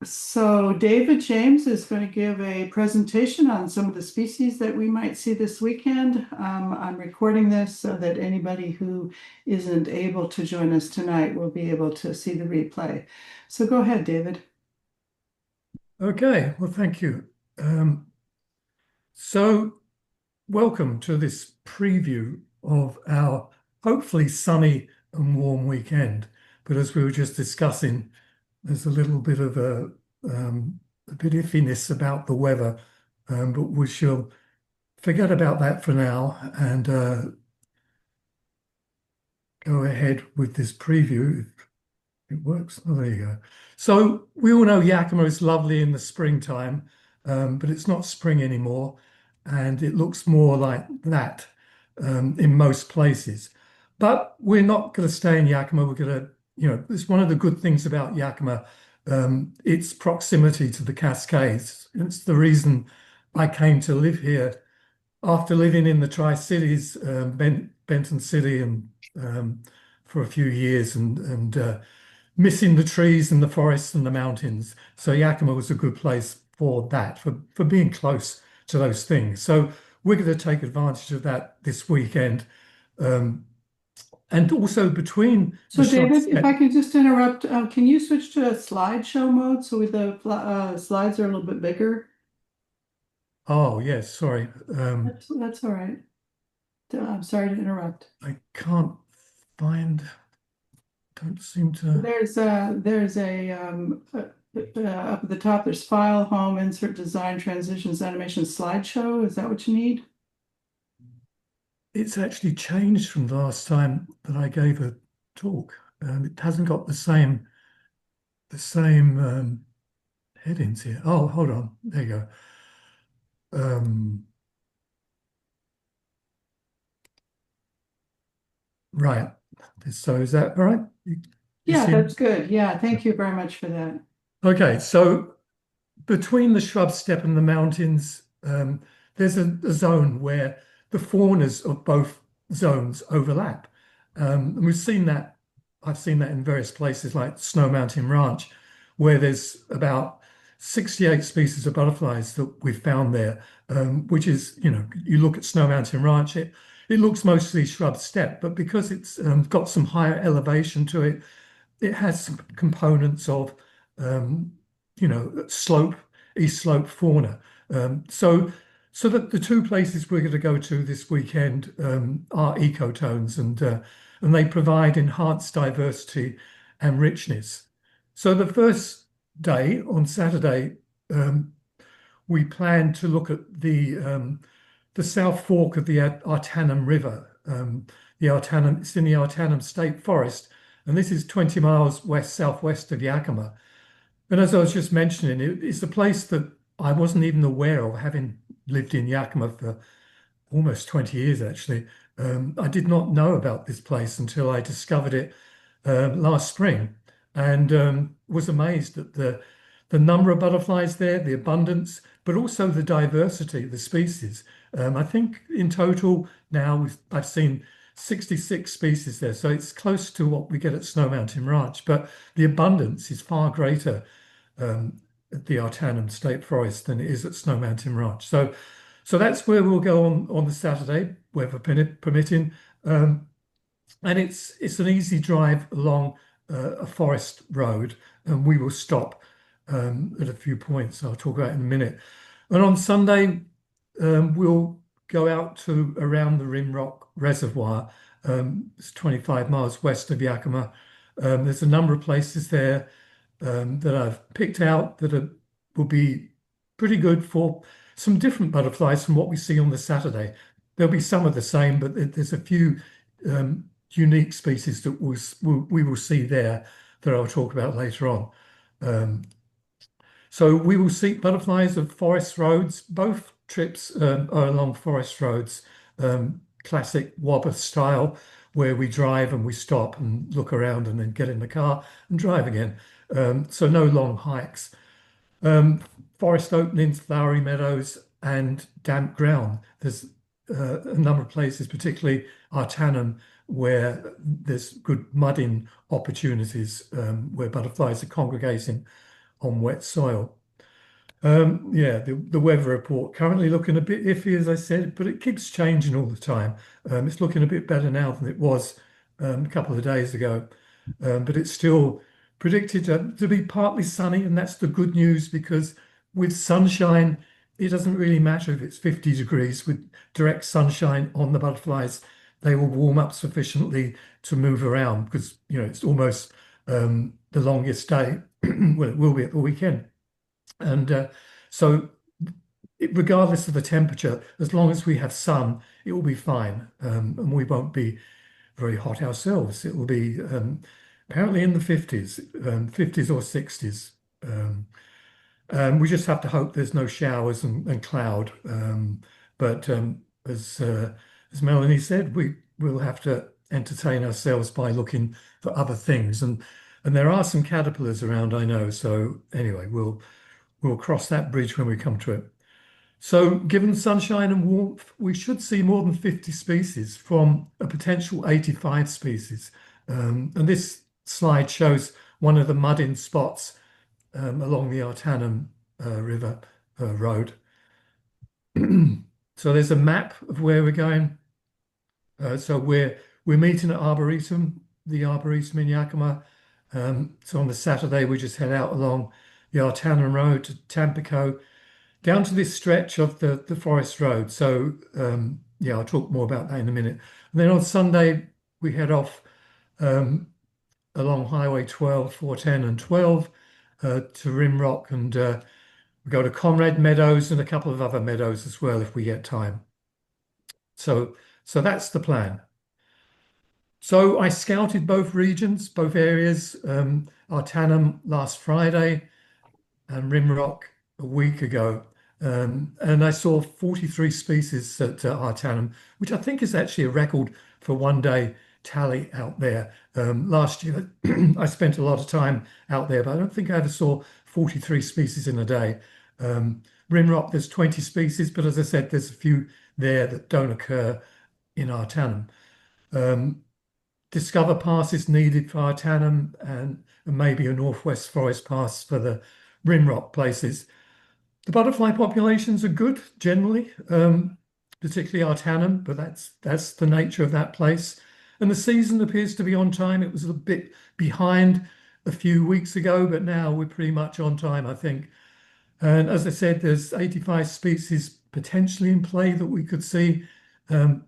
So David James is going to give a presentation on some of the species that we might see this weekend. I'm recording this so that anybody who isn't able to join us tonight will be able to see the replay. So go ahead, David. Okay, well, thank you. Um, so, welcome to this preview of our hopefully sunny and warm weekend. But as we were just discussing, there's a little bit of a bit iffiness about the weather, but we shall forget about that for now and go ahead with this preview. It works. Oh, there you go. So we all know Yakima is lovely in the springtime, but it's not spring anymore, and it looks more like that in most places. But we're not going to stay in Yakima. We're going to, it's one of the good things about Yakima, its proximity to the Cascades. It's the reason I came to live here after living in the Tri-Cities, Benton City, and for a few years, and missing the trees and the forests and the mountains. So Yakima was a good place for that, for being close to those things. So we're going to take advantage of that this weekend. Um, and also between the So shots. David, if I could just interrupt, can you switch to a slideshow mode so the slides are a little bit bigger? Oh, yes, sorry. That's all right. I'm sorry to interrupt. I can't find, don't seem to. Up at the top, there's file, home, insert, design, transitions, animation, slideshow. Is that what you need? It's actually changed from the last time that I gave a talk. It hasn't got the same headings here. Oh, hold on. There you go. Um, right. So is that all right? You Yeah, see? that's good. Yeah, thank you very much for that. Okay. So between the shrub steppe and the mountains, there's a zone where the faunas of both zones overlap. And we've seen that, I've seen that in various places like Snow Mountain Ranch, where there's about 68 species of butterflies that we've found there, which is, you look at Snow Mountain Ranch, it looks mostly shrub steppe, but because it's got some higher elevation to it, it has some components of um, slope, east slope fauna. So that the two places we're going to go to this weekend are ecotones, and they provide enhanced diversity and richness. So the first day on Saturday, we plan to look at the South Fork of the Artanum River. It's in the Artanum State Forest, and this is 20 miles west southwest of Yakima. And as I was just mentioning, it's a place that I wasn't even aware of, having lived in Yakima for almost 20 years, actually. I did not know about this place until I discovered it last spring, and was amazed at the number of butterflies there, the abundance, but also the diversity of the species. I think in total now I've seen 66 species there, so it's close to what we get at Snow Mountain Ranch, but the abundance is far greater at the Artanum State Forest than it is at Snow Mountain Ranch. So that's where we'll go on the Saturday, weather permitting. And it's an easy drive along a forest road, and we will stop at a few points I'll talk about in a minute. And on Sunday, we'll go out to around the Rimrock Reservoir. It's 25 miles west of Yakima. There's a number of places there that I've picked out will be pretty good for some different butterflies from what we see on the Saturday. There'll be some of the same, but there's a few unique species that we will see there that I'll talk about later on. Um, so we will see butterflies of forest roads. Both trips are along forest roads, classic Wobber style, where we drive and we stop and look around and then get in the car and drive again. So no long hikes. Um, Forest openings, flowery meadows, and damp ground. There's a number of places, particularly Artanum, where there's good mudding opportunities where butterflies are congregating on wet soil. Yeah, the weather report currently looking a bit iffy, as I said, but it keeps changing all the time. It's looking a bit better now than it was a couple of days ago, but it's still predicted to be partly sunny, and that's the good news because with sunshine, it doesn't really matter if it's 50 degrees. With direct sunshine on the butterflies, they will warm up sufficiently to move around because it's almost the longest day. Well, it will be at the weekend. And so, regardless of the temperature, as long as we have sun, it will be fine. And we won't be very hot ourselves. It will be apparently in the 50s, 50s or 60s. We just have to hope there's no showers and cloud. But as Melanie said, we will have to entertain ourselves by looking for other things. And there are some caterpillars around, I know. So anyway, we'll cross that bridge when we come to it. So, given sunshine and warmth, we should see more than 50 species from a potential 85 species. And this slide shows one of the mud-in spots along the Artanum River road. So there's a map of where we're going. So we're meeting at Arboretum, the Arboretum in Yakima. So on the Saturday, we just head out along the Artanum Road to Tampico, down to this stretch of the forest road. So yeah, I'll talk more about that in a minute. And then on Sunday, we head off along Highway 12, 410 and 12 to Rimrock, and we go to Conrad Meadows and a couple of other meadows as well if we get time. So that's the plan. So I scouted both regions, both areas, Artanum last Friday and Rimrock a week ago. And I saw 43 species at Artanum, which I think is actually a record for one day tally out there. Last year, I spent a lot of time out there, but I don't think I ever saw 43 species in a day. Rimrock, there's 20 species, but as I said, there's a few there that don't occur in Artanum. Discover pass is needed for Artanum and maybe a Northwest Forest pass for the Rimrock places. The butterfly populations are good generally, particularly Artanum, but that's the nature of that place. And the season appears to be on time. It was a bit behind a few weeks ago, but now we're pretty much on time, I think. And as I said, there's 85 species potentially in play that we could see. And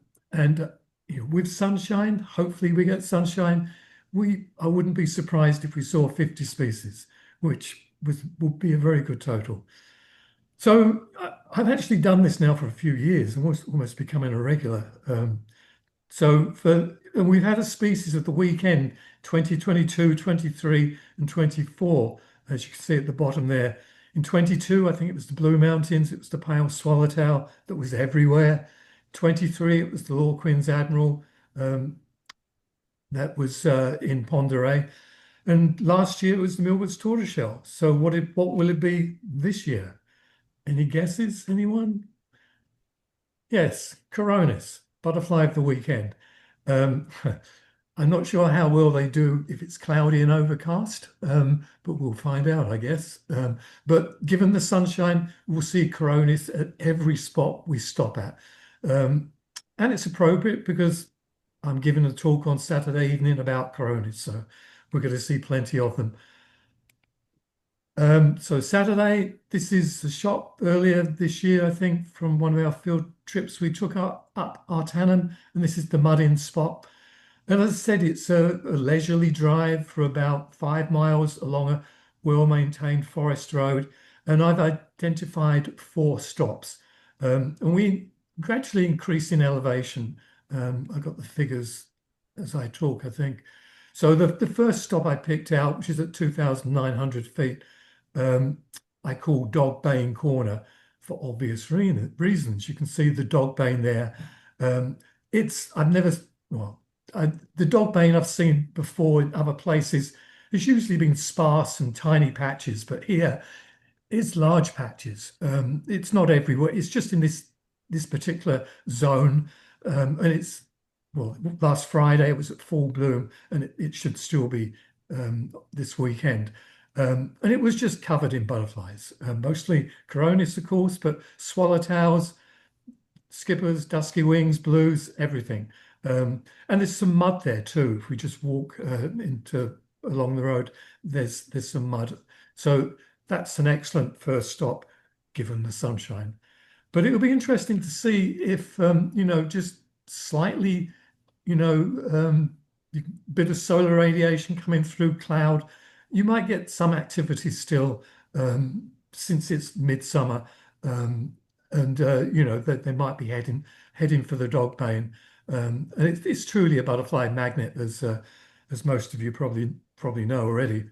with sunshine, hopefully we get sunshine. I wouldn't be surprised if we saw 50 species, which would be a very good total. So I've actually done this now for a few years, almost becoming a regular. And we've had a species of the weekend, 2022, 23, and 24, as you can see at the bottom there. In 22, I think it was the Blue Mountains, it was the pale swallowtail that was everywhere. 23, it was the Lorquin's Admiral, that was in Pend d'Oreille. And last year it was the Milbert's tortoiseshell. So what will it be this year? Any guesses, anyone? Yes, Coronis, butterfly of the weekend. I'm not sure how well they do if it's cloudy and overcast, but we'll find out, I guess. But given the sunshine, we'll see Coronis at every spot we stop at. And it's appropriate because I'm giving a talk on Saturday evening about Coronis, so we're going to see plenty of them. So Saturday, this is a shot earlier this year, I think, from one of our field trips we took up Artanum, and this is the mud-in spot. And as I said, it's a leisurely drive for about 5 miles along a well-maintained forest road, and I've identified 4 stops. And we gradually increase in elevation. I've got the figures as I talk, I think. So the first stop I picked out, which is at 2,900 feet, I call Dog Baying Corner for obvious reasons. You can see the dog baying there. The dog baying I've seen before in other places has usually been sparse and tiny patches, but here it's large patches. It's not everywhere. It's just in this particular zone, and last Friday it was at full bloom, and it should still be this weekend. And it was just covered in butterflies, mostly Coronis, of course, but swallowtails, skippers, dusky wings, blues, everything. And there's some mud there too. If we just walk into along the road, there's some mud. So that's an excellent first stop, given the sunshine. But it'll be interesting to see if just slightly, you know, bit of solar radiation coming through cloud. You might get some activity still, since it's midsummer, and that they might be heading for the dog bane. And it's truly a butterfly magnet, as most of you probably know already.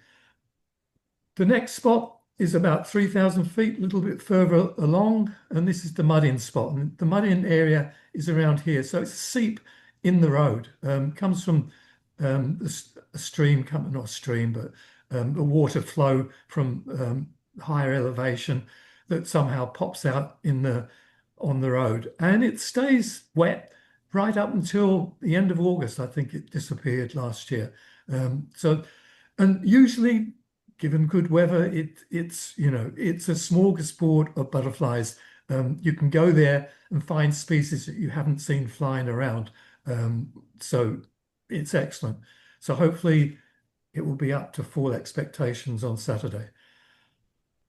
The next spot is about 3,000 feet, a little bit further along, and this is the mud-in spot. And the mud-in area is around here. So it's a seep in the road. Comes from a stream, not a stream, but a water flow from higher elevation that somehow pops out on the road. And it stays wet right up until the end of August. I think it disappeared last year. And usually, given good weather, it's a smorgasbord of butterflies. You can go there and find species that you haven't seen flying around. So it's excellent. So hopefully it will be up to full expectations on Saturday.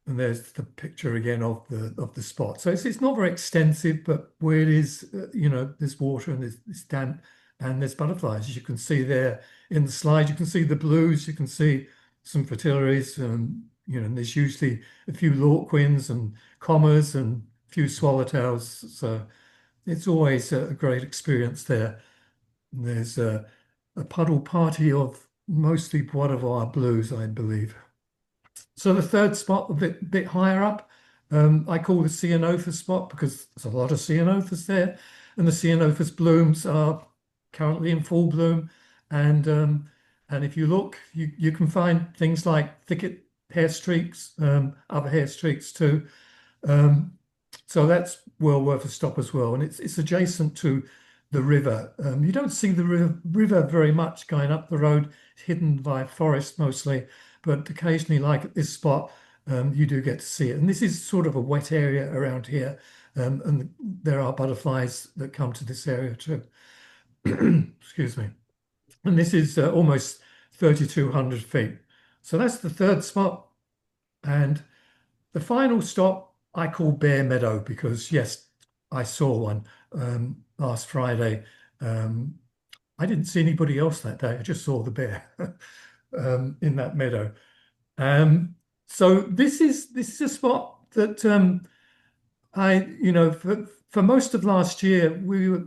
And there's the picture again of the spot. So it's not very extensive, but where it is, there's water and there's damp and there's butterflies. As you can see there in the slide, you can see the blues, you can see some fritillaries, and there's usually a few lorquins and commas and a few swallowtails. So it's always a great experience there. And there's a puddle party of mostly Bois de Vair blues, I believe. So the third spot, a bit higher up, I call the Ceanothus spot because there's a lot of Ceanothus there, and the Ceanothus blooms are currently in full bloom. And if you look, you can find things like thicket hair streaks, other hair streaks too. So that's well worth a stop as well. And it's adjacent to the river. You don't see the river very much going up the road, hidden by forest mostly, but occasionally, like at this spot, you do get to see it. And this is sort of a wet area around here, and there are butterflies that come to this area too. Excuse me. And this is almost 3,200 feet. So that's the third spot. And the final stop I call Bear Meadow because, yes, I saw one last Friday. I didn't see anybody else that day. I just saw the bear in that meadow. So this is a spot that for most of last year, we were,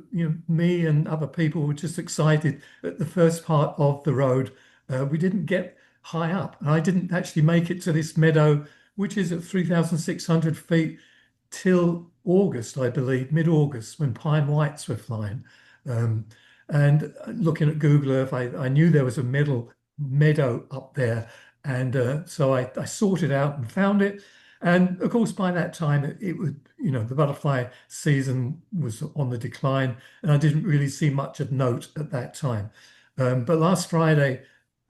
me and other people were just excited at the first part of the road. We didn't get high up. I didn't actually make it to this meadow, which is at 3,600 feet till August, I believe, mid-August, when pine whites were flying. And looking at Google Earth, I knew there was a meadow up there. And so I sorted out and found it. And of course, by that time, it would, the butterfly season was on the decline, and I didn't really see much of note at that time. But last Friday,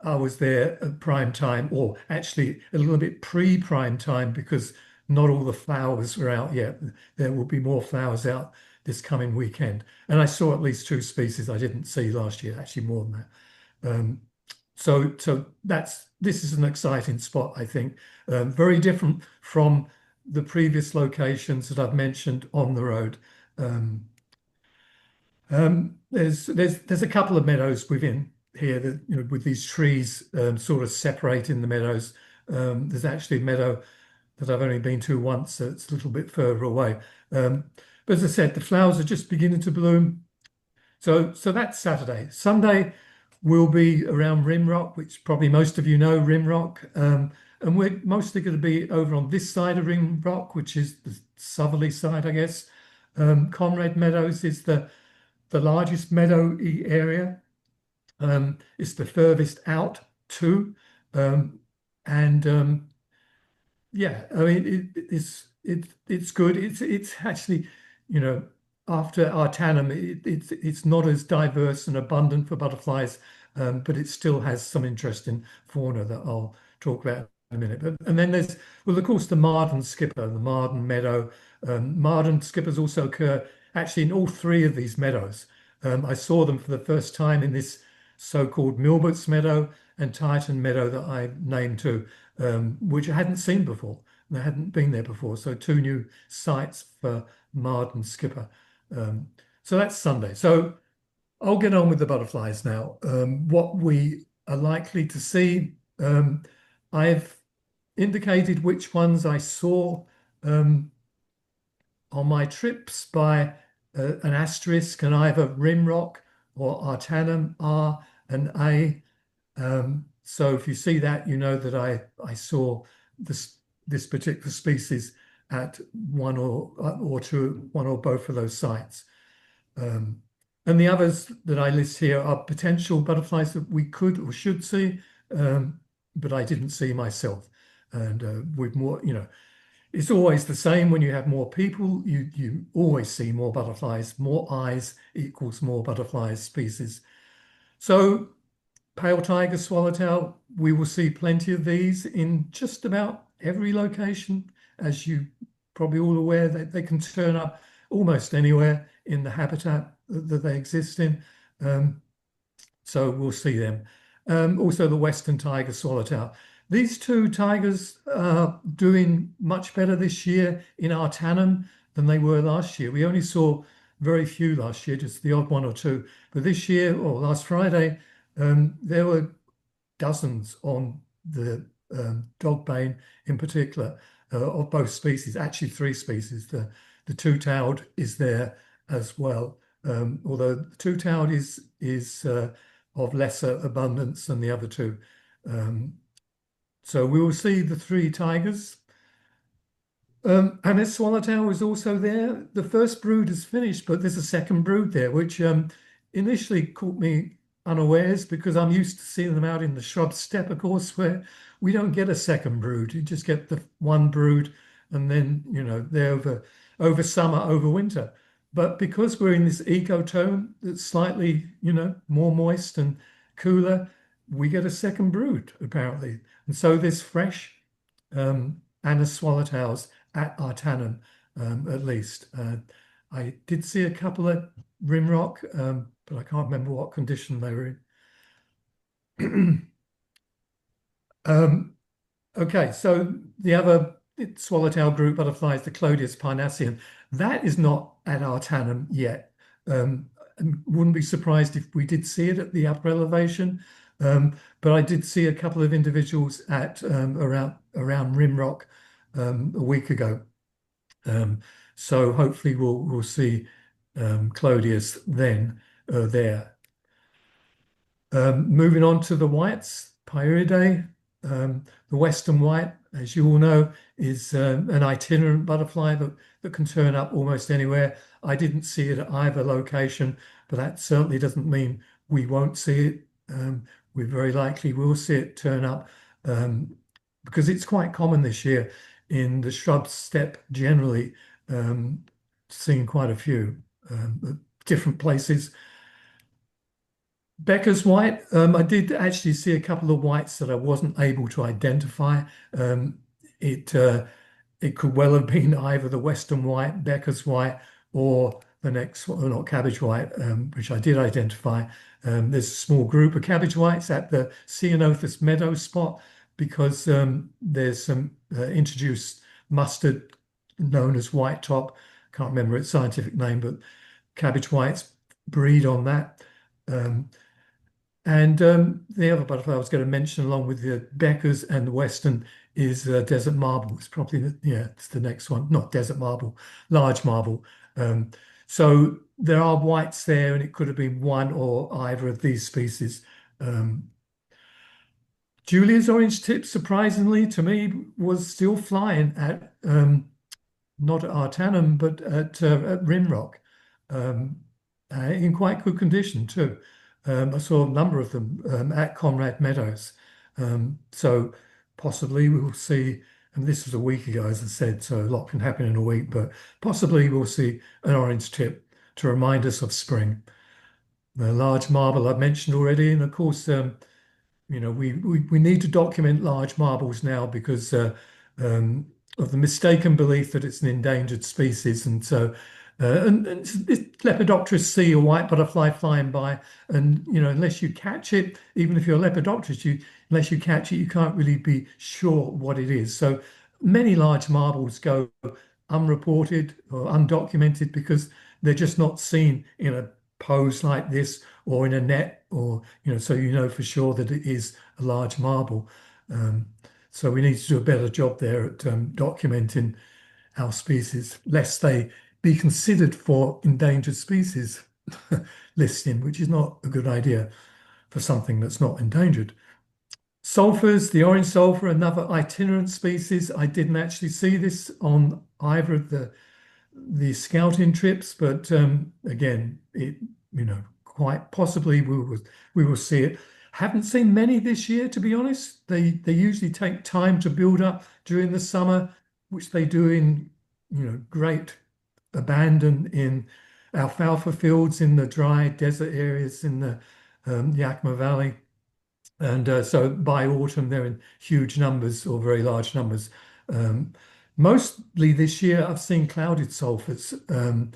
I was there at prime time, or actually a little bit pre-prime time, because not all the flowers were out yet. There will be more flowers out this coming weekend. And I saw at least two species I didn't see last year, actually more than that. So this is an exciting spot, I think. Very different from the previous locations that I've mentioned on the road. There's a couple of meadows within here that, with these trees sort of separating the meadows. There's actually a meadow that I've only been to once, so it's a little bit further away. But as I said, the flowers are just beginning to bloom. So that's Saturday. Sunday will be around Rimrock, which probably most of you know Rimrock. And we're mostly going to be over on this side of Rimrock, which is the southerly side, I guess. Conrad Meadows is the largest meadowy area. It's the furthest out too. Yeah, I mean it's good. It's actually, after Artanum, it's not as diverse and abundant for butterflies, but it still has some interesting fauna that I'll talk about a minute. But and then there's, well, of course, the Mardon Skipper, the Mardon Meadow. Mardon Skippers also occur actually in all three of these meadows. I saw them for the first time in this so-called Milbert's Meadow and Titan Meadow that I named too, which I hadn't seen before. They hadn't been there before. So two new sites for Mardon Skipper. So that's Sunday. So I'll get on with the butterflies now. What we are likely to see, I've indicated which ones I saw on my trips by an asterisk and either Rimrock or Artanum R and A. So if you see that, you know that I saw this particular species at one or two, one or both of those sites. And the others that I list here are potential butterflies that we could or should see, but I didn't see myself. And with more, it's always the same when you have more people, you always see more butterflies, more eyes equals more butterflies species. So pale tiger swallowtail, we will see plenty of these in just about every location. As you probably all aware, they can turn up almost anywhere in the habitat that they exist in. So we'll see them. Also the western tiger swallowtail. These two tigers are doing much better this year in Artanum than they were last year. We only saw very few last year, just the odd one or two. But this year, or last Friday, there were dozens on the dogbane in particular, of both species, actually three species. The two-tailed is there as well, although the two-tailed is of lesser abundance than the other two. So we will see the three tigers. Anis swallowtail is also there. The first brood is finished, but there's a second brood there, which initially caught me unawares because I'm used to seeing them out in the shrub steppe, of course, where we don't get a second brood. You just get the one brood, and then they're over summer, over winter. But because we're in this ecotone that's slightly more moist and cooler, we get a second brood apparently. And so there's fresh Anis swallowtails at Artanum, at least. I did see a couple at Rimrock, but I can't remember what condition they were in. Okay, so the other swallowtail group butterfly is the Clodius parnassium. That is not at Artanum yet. And wouldn't be surprised if we did see it at the upper elevation. But I did see a couple of individuals at around Rimrock a week ago. So hopefully we'll see Clodius then there. Moving on to the whites, Pieridae. The western white, as you all know, is an itinerant butterfly that can turn up almost anywhere. I didn't see it at either location, but that certainly doesn't mean we won't see it. We very likely will see it turn up because it's quite common this year in the shrub steppe generally, seeing quite a few at different places. Becker's white, I did actually see a couple of whites that I wasn't able to identify. It could well have been either the western white, Becker's white, or the next one, not cabbage white, which I did identify. There's a small group of cabbage whites at the Ceanothus meadow spot because there's some introduced mustard known as white top. Can't remember its scientific name, but cabbage whites breed on that. And the other butterfly I was going to mention, along with the Beckers and the Western, is desert marble. It's probably it's the next one. Not desert marble, large marble. So there are whites there, and it could have been one or either of these species. Julia's orange tip, surprisingly to me, was still flying at not at Artanum, but at Rimrock, in quite good condition too. I saw a number of them at Conrad Meadows. So possibly we'll see, and this was a week ago, as I said, so a lot can happen in a week, but possibly we'll see an orange tip to remind us of spring. The large marble I've mentioned already, and of course, we need to document large marbles now because um, of the mistaken belief that it's an endangered species, and so it's Lepidopterus see a white butterfly flying by, and unless you catch it, even if you're a Lepidopterus, unless you catch it, you can't really be sure what it is. So many large marbles go unreported or undocumented because they're just not seen in a pose like this or in a net, or so for sure that it is a large marble. Um, so we need to do a better job there at documenting our species, lest they be considered for endangered species listing, which is not a good idea for something that's not endangered. Sulphurs, the orange sulphur, another itinerant species. I didn't actually see this on either of the scouting trips, but again, it quite possibly we will see it. Haven't seen many this year, to be honest. They usually take time to build up during the summer, which they do in great abandon in alfalfa fields in the dry desert areas in the Yakima Valley. And so by autumn, they're in huge numbers or very large numbers. Um, Mostly this year, I've seen clouded sulphurs, and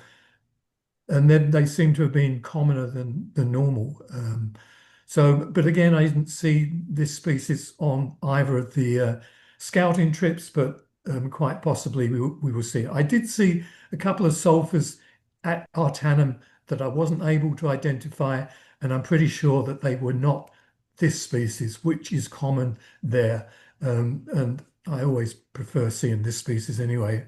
then they seem to have been commoner than normal. But again, I didn't see this species on either of the scouting trips, but quite possibly we will see it. I did see a couple of sulphurs at Artanum that I wasn't able to identify, and I'm pretty sure that they were not this species, which is common there. And I always prefer seeing this species anyway,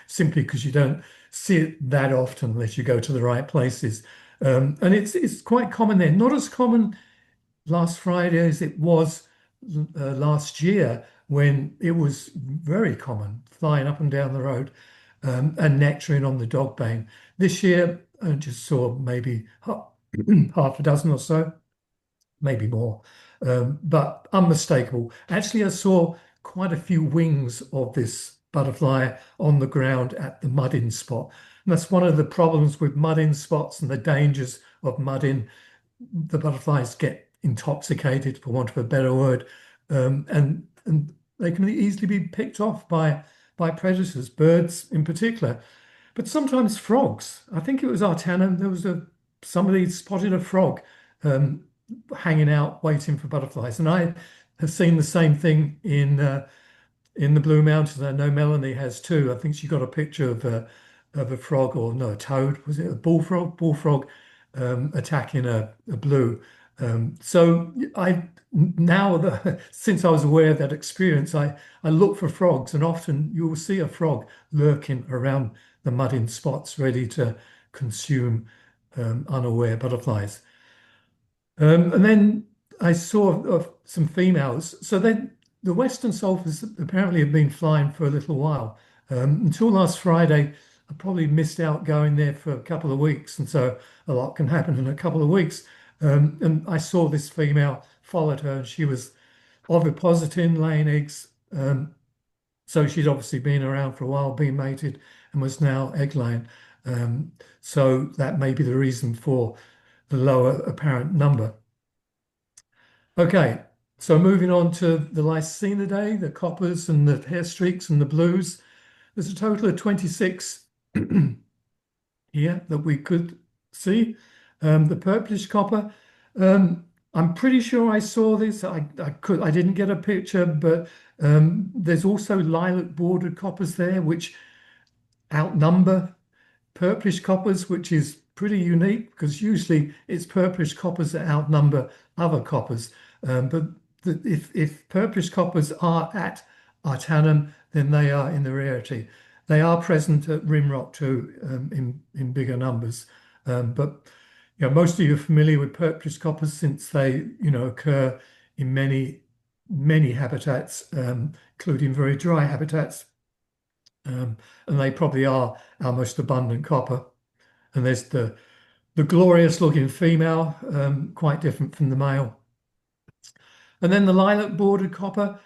simply because you don't see it that often unless you go to the right places. And it's quite common there. Not as common last Friday as it was last year when it was very common flying up and down the road, and nectaring on the dogbane. This year, I just saw maybe half a dozen or so, maybe more, but unmistakable. Actually, I saw quite a few wings of this butterfly on the ground at the mud-in spot. And that's one of the problems with mud-in spots and the dangers of mud-in. The butterflies get intoxicated, for want of a better word, and they can easily be picked off by predators, birds in particular, but sometimes frogs. I think it was Artanum. There was somebody spotted a frog um, hanging out waiting for butterflies, and I have seen the same thing in the Blue Mountains. I know Melanie has too. I think she got a picture of a frog, or no, a toad. Was it a bullfrog? Bullfrog attacking a blue. So I now since I was aware of that experience, I look for frogs, and often you will see a frog lurking around the mud-in spots, ready to consume unaware butterflies. And then I saw some females. So then the western sulphurs apparently have been flying for a little while. Until last Friday, I probably missed out going there for a couple of weeks. And so a lot can happen in a couple of weeks. And I saw this female, followed her, and she was ovipositing, laying eggs. So she'd obviously been around for a while, been mated, and was now egg laying. So that may be the reason for the lower apparent number. Okay, so moving on to the Lycaenidae, the coppers and the hair streaks and the blues. There's a total of 26 here that we could see. The purplish copper, I'm pretty sure I saw this. I didn't get a picture, but there's also lilac bordered coppers there, which outnumber purplish coppers, which is pretty unique because usually it's purplish coppers that outnumber other coppers. But if purplish coppers are at Artanum, then they are in the rarity. They are present at Rimrock too, in bigger numbers. But most of you are familiar with purplish coppers since they occur in many habitats, including very dry habitats. And they probably are our most abundant copper. And there's the glorious looking female, quite different from the male. And then the lilac bordered copper.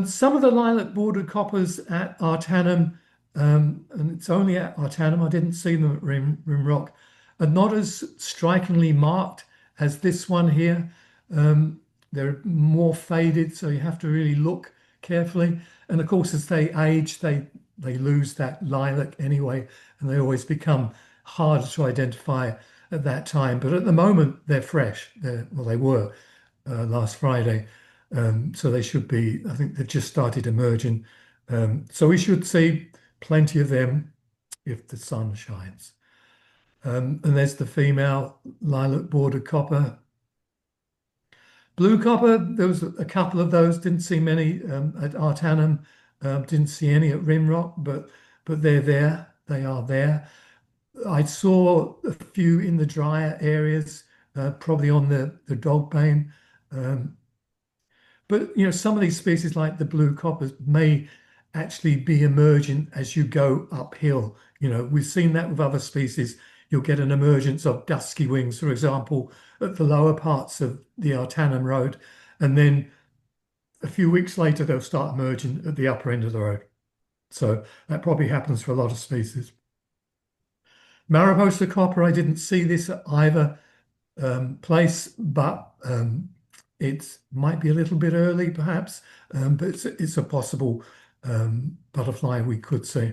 Some of the lilac bordered coppers at Artanum, and it's only at Artanum, I didn't see them at Rimrock, are not as strikingly marked as this one here. they're more faded, so you have to really look carefully. And of course, as they age, they lose that lilac anyway, and they always become harder to identify at that time. But at the moment, they're fresh. Well, they were last Friday, so they should be. I think they've just started emerging. So we should see plenty of them if the sun shines. And there's the female lilac bordered copper. Blue copper, there was a couple of those, didn't see many at Artanum, didn't see any at Rimrock, but they're there, they are there. I saw a few in the drier areas, probably on the dogbane. Um, but some of these species like the blue coppers may actually be emergent as you go uphill. We've seen that with other species. You'll get an emergence of dusky wings, for example, at the lower parts of the Artanum Road, and then a few weeks later they'll start emerging at the upper end of the road. So that probably happens for a lot of species. Mariposa copper, I didn't see this at either place, but it might be a little bit early perhaps, but it's a possible butterfly we could see.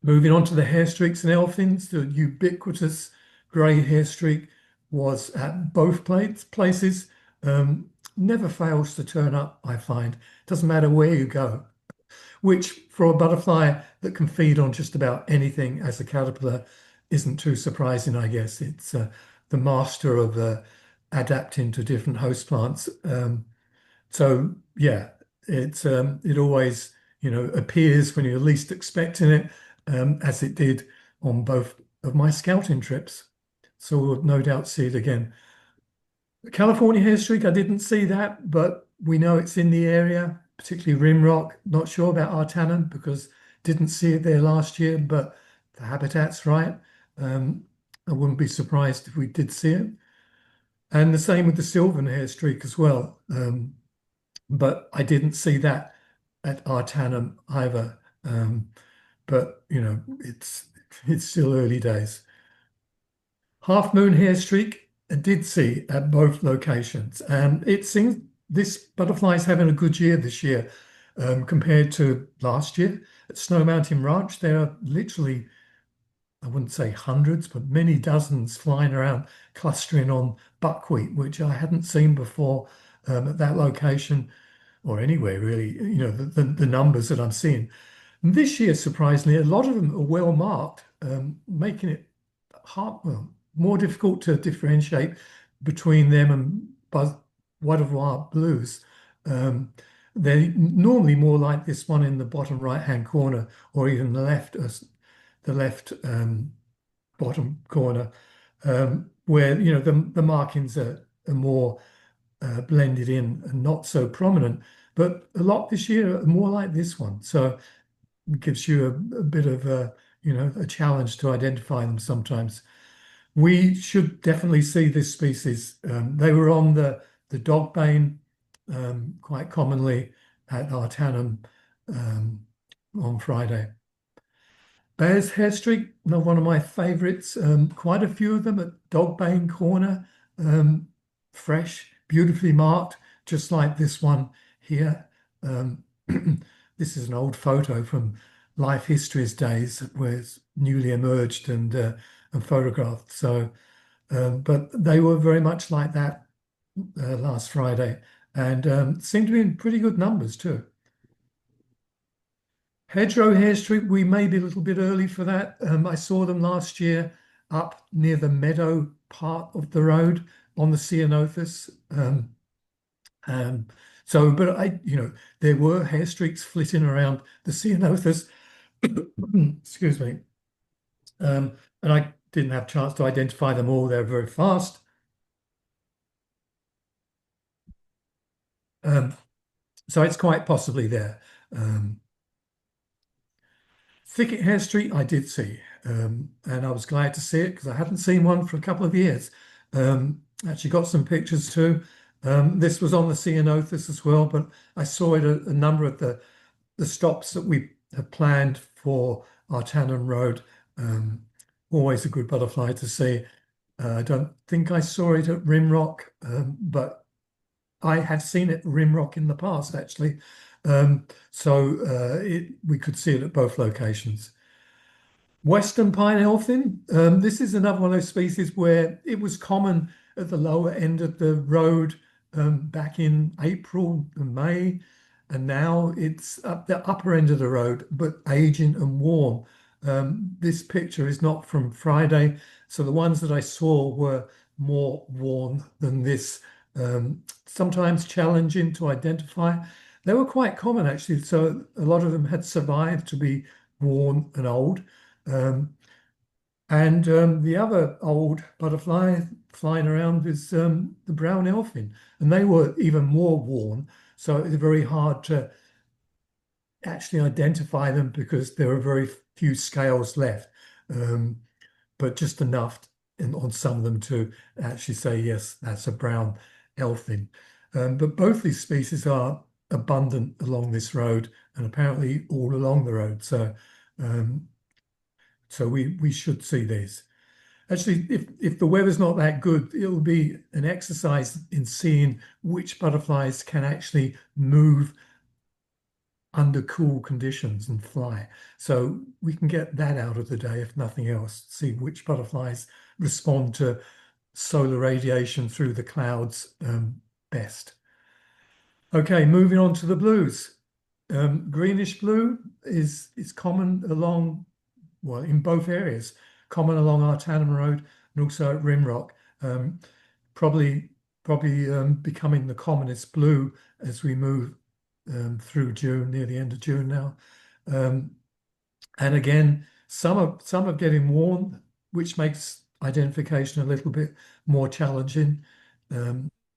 Moving on to the hair streaks and elfins, the ubiquitous grey hair streak was at both places. Never fails to turn up, I find. Doesn't matter where you go, which for a butterfly that can feed on just about anything as a caterpillar isn't too surprising, I guess. It's the master of adapting to different host plants. So yeah, it always appears when you're least expecting it, as it did on both of my scouting trips. So we'll no doubt see it again. The California hair streak, I didn't see that, but we know it's in the area, particularly Rimrock. Not sure about Artanum because didn't see it there last year, but the habitat's right. I wouldn't be surprised if we did see it. And the same with the Sylvan hair streak as well. But I didn't see that at Artanum either. But it's still early days. Half moon hair streak I did see at both locations, and it seems this butterfly is having a good year this year compared to last year. At Snow Mountain Ranch, there are literally, I wouldn't say hundreds, but many dozens flying around, clustering on buckwheat, which I hadn't seen before at that location or anywhere really. The numbers that I'm seeing. And this year, surprisingly, a lot of them are well marked, making it more difficult to differentiate between them and Bois d'Ivoire blues. They're normally more like this one in the bottom right-hand corner, or even the left bottom corner, where the markings are more blended in and not so prominent. But a lot this year are more like this one, so it gives you a bit of a challenge to identify them sometimes. We should definitely see this species. They were on the dogbane quite commonly at Artanum on Friday. Bear's hair streak, another one of my favourites. Quite a few of them at Dogbane Corner, fresh, beautifully marked, just like this one here. This is an old photo from Life Histories days where it's newly emerged and photographed. So, but they were very much like that last Friday and seemed to be in pretty good numbers too. Hedgerow hair streak, we may be a little bit early for that. I saw them last year up near the meadow part of the road on the Ceanothus. But there were hair streaks flitting around the Ceanothus. Excuse me. And I didn't have a chance to identify them all. They're very fast. So it's quite possibly there. Thicket hair streak I did see, and I was glad to see it because I hadn't seen one for a couple of years. Actually got some pictures too. This was on the Ceanothus as well, but I saw it at a number of the stops that we have planned for Artanum Road. Always a good butterfly to see. I don't think I saw it at Rimrock, but I have seen it at Rimrock in the past, actually. We could see it at both locations. Western pine elfin. This is another one of those species where it was common at the lower end of the road back in April and May, and now it's up the upper end of the road, but aging and warm. This picture is not from Friday, so the ones that I saw were more worn than this. Sometimes challenging to identify. They were quite common actually, so a lot of them had survived to be worn and old. Um, the other old butterfly flying around is the brown elfin, and they were even more worn. So it's very hard to actually identify them because there are very few scales left, but just enough on some of them to actually say, yes, that's a brown elfin. But both these species are abundant along this road and apparently all along the road. Um, so we should see these. Actually, if the weather's not that good, it'll be an exercise in seeing which butterflies can actually move under cool conditions and fly. So we can get that out of the day, if nothing else, see which butterflies respond to solar radiation through the clouds best. Okay, moving on to the blues. Greenish blue is common along, well, in both areas, common along Artanum Road and also at Rimrock. Um, probably becoming the commonest blue as we move through June, near the end of June now. And again, some are getting worn, which makes identification a little bit more challenging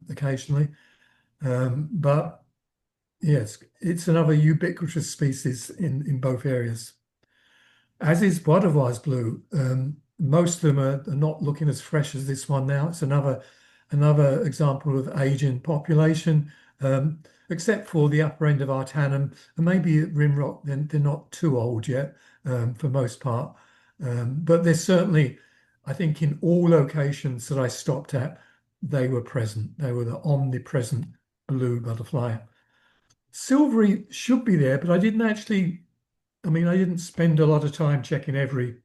occasionally. But yes, it's another ubiquitous species in both areas. As is Bois blue. Most of them are not looking as fresh as this one now. It's another example of aging population, except for the upper end of Artanum and maybe at Rimrock. They're not too old yet for most part. But there's certainly, I think, in all locations that I stopped at, they were present. They were the omnipresent blue butterfly. Silvery should be there, but I didn't actually. I mean, I didn't spend a lot of time checking every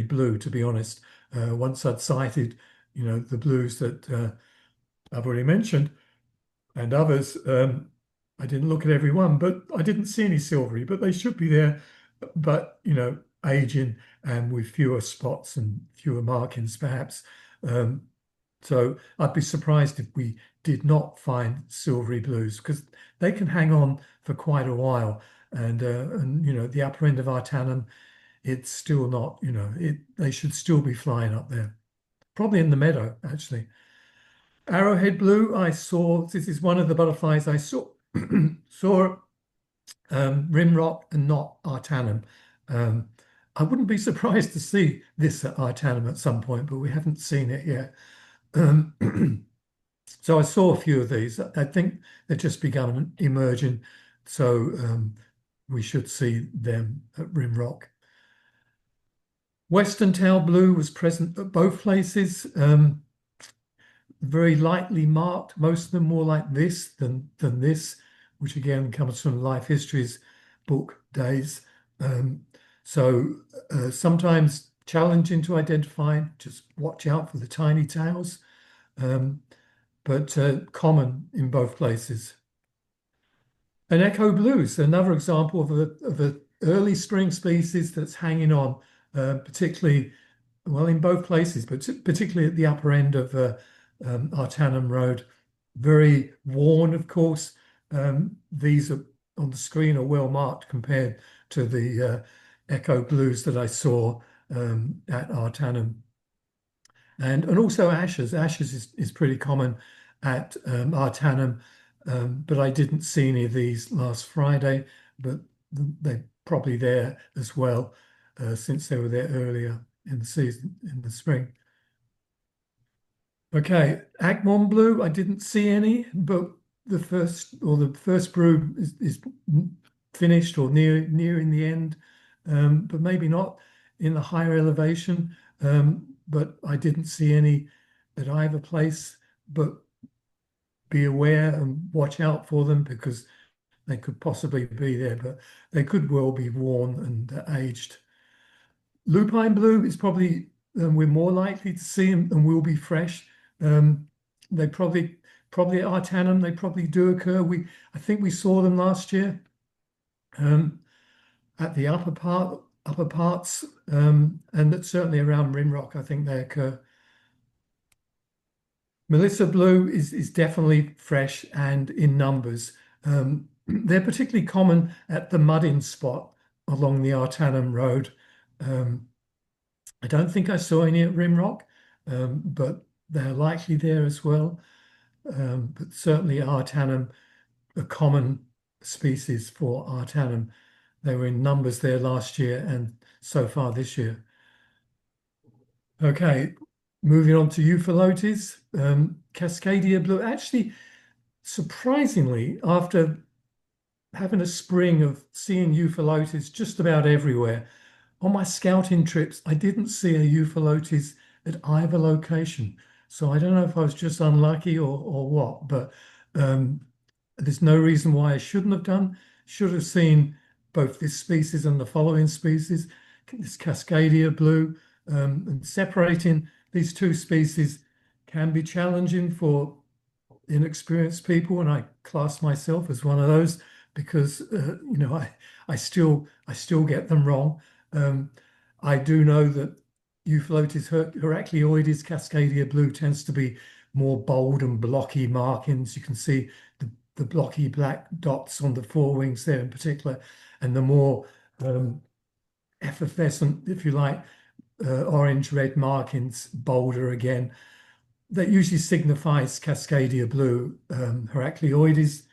blue, to be honest. Once I'd cited, the blues that I've already mentioned and others, I didn't look at every one, but I didn't see any silvery, but they should be there. But, aging and with fewer spots and fewer markings, perhaps. Um, so I'd be surprised if we did not find silvery blues because they can hang on for quite a while. And the upper end of Artanum, it's still not, they should still be flying up there. Probably in the meadow, actually. Arrowhead blue, this is one of the butterflies I saw Rimrock and not Artanum. I wouldn't be surprised to see this at Artanum at some point, but we haven't seen it yet. So I saw a few of these. I think they've just begun emerging. So we should see them at Rimrock. Western tail blue was present at both places, very lightly marked, most of them more like this than this, which again comes from Life Histories book days. Sometimes challenging to identify, just watch out for the tiny tails, but common in both places. And echo blues, another example of a early spring species that's hanging on, particularly, well, in both places, but particularly at the upper end of Artanum Road. Very worn, of course. These are on the screen are well marked compared to the echo blues that I saw at Artanum. And also ashes. Ashes is pretty common at Artanum, but I didn't see any of these last Friday, but they're probably there as well since they were there earlier in the season, in the spring. Okay, Akmon blue, I didn't see any, but the first brew is finished or near in the end, but maybe not in the higher elevation. but I didn't see any at either place. But be aware and watch out for them because they could possibly be there, but they could well be worn and aged. Lupine blue is probably we're more likely to see them and will be fresh. Um, they probably at Artanum they probably do occur. I think we saw them last year um, at the upper parts, and that's certainly around Rimrock. I think they occur. Melissa blue is definitely fresh and in numbers. They're particularly common at the mud-in spot along the Artanum Road. Um, I don't think I saw any at Rimrock, but they're likely there as well. But certainly Artanum, a common species for Artanum. They were in numbers there last year and so far this year. Okay, moving on to Euphalotes, Cascadia blue. Actually, surprisingly, after having a spring of seeing Euphalotes just about everywhere, on my scouting trips, I didn't see a Euphalotes at either location. So I don't know if I was just unlucky or what, but um, there's no reason why I shouldn't have done. Should have seen both this species and the following species, this Cascadia blue, and separating these two species can be challenging for inexperienced people, and I class myself as one of those because I still get them wrong. Um, I do know that Euphalotes Heracleoides Cascadia blue tends to be more bold and blocky markings. You can see the blocky black dots on the forewings there in particular, and the more effervescent, if you like, orange-red markings, bolder again. That usually signifies Cascadia blue, Heracleoides,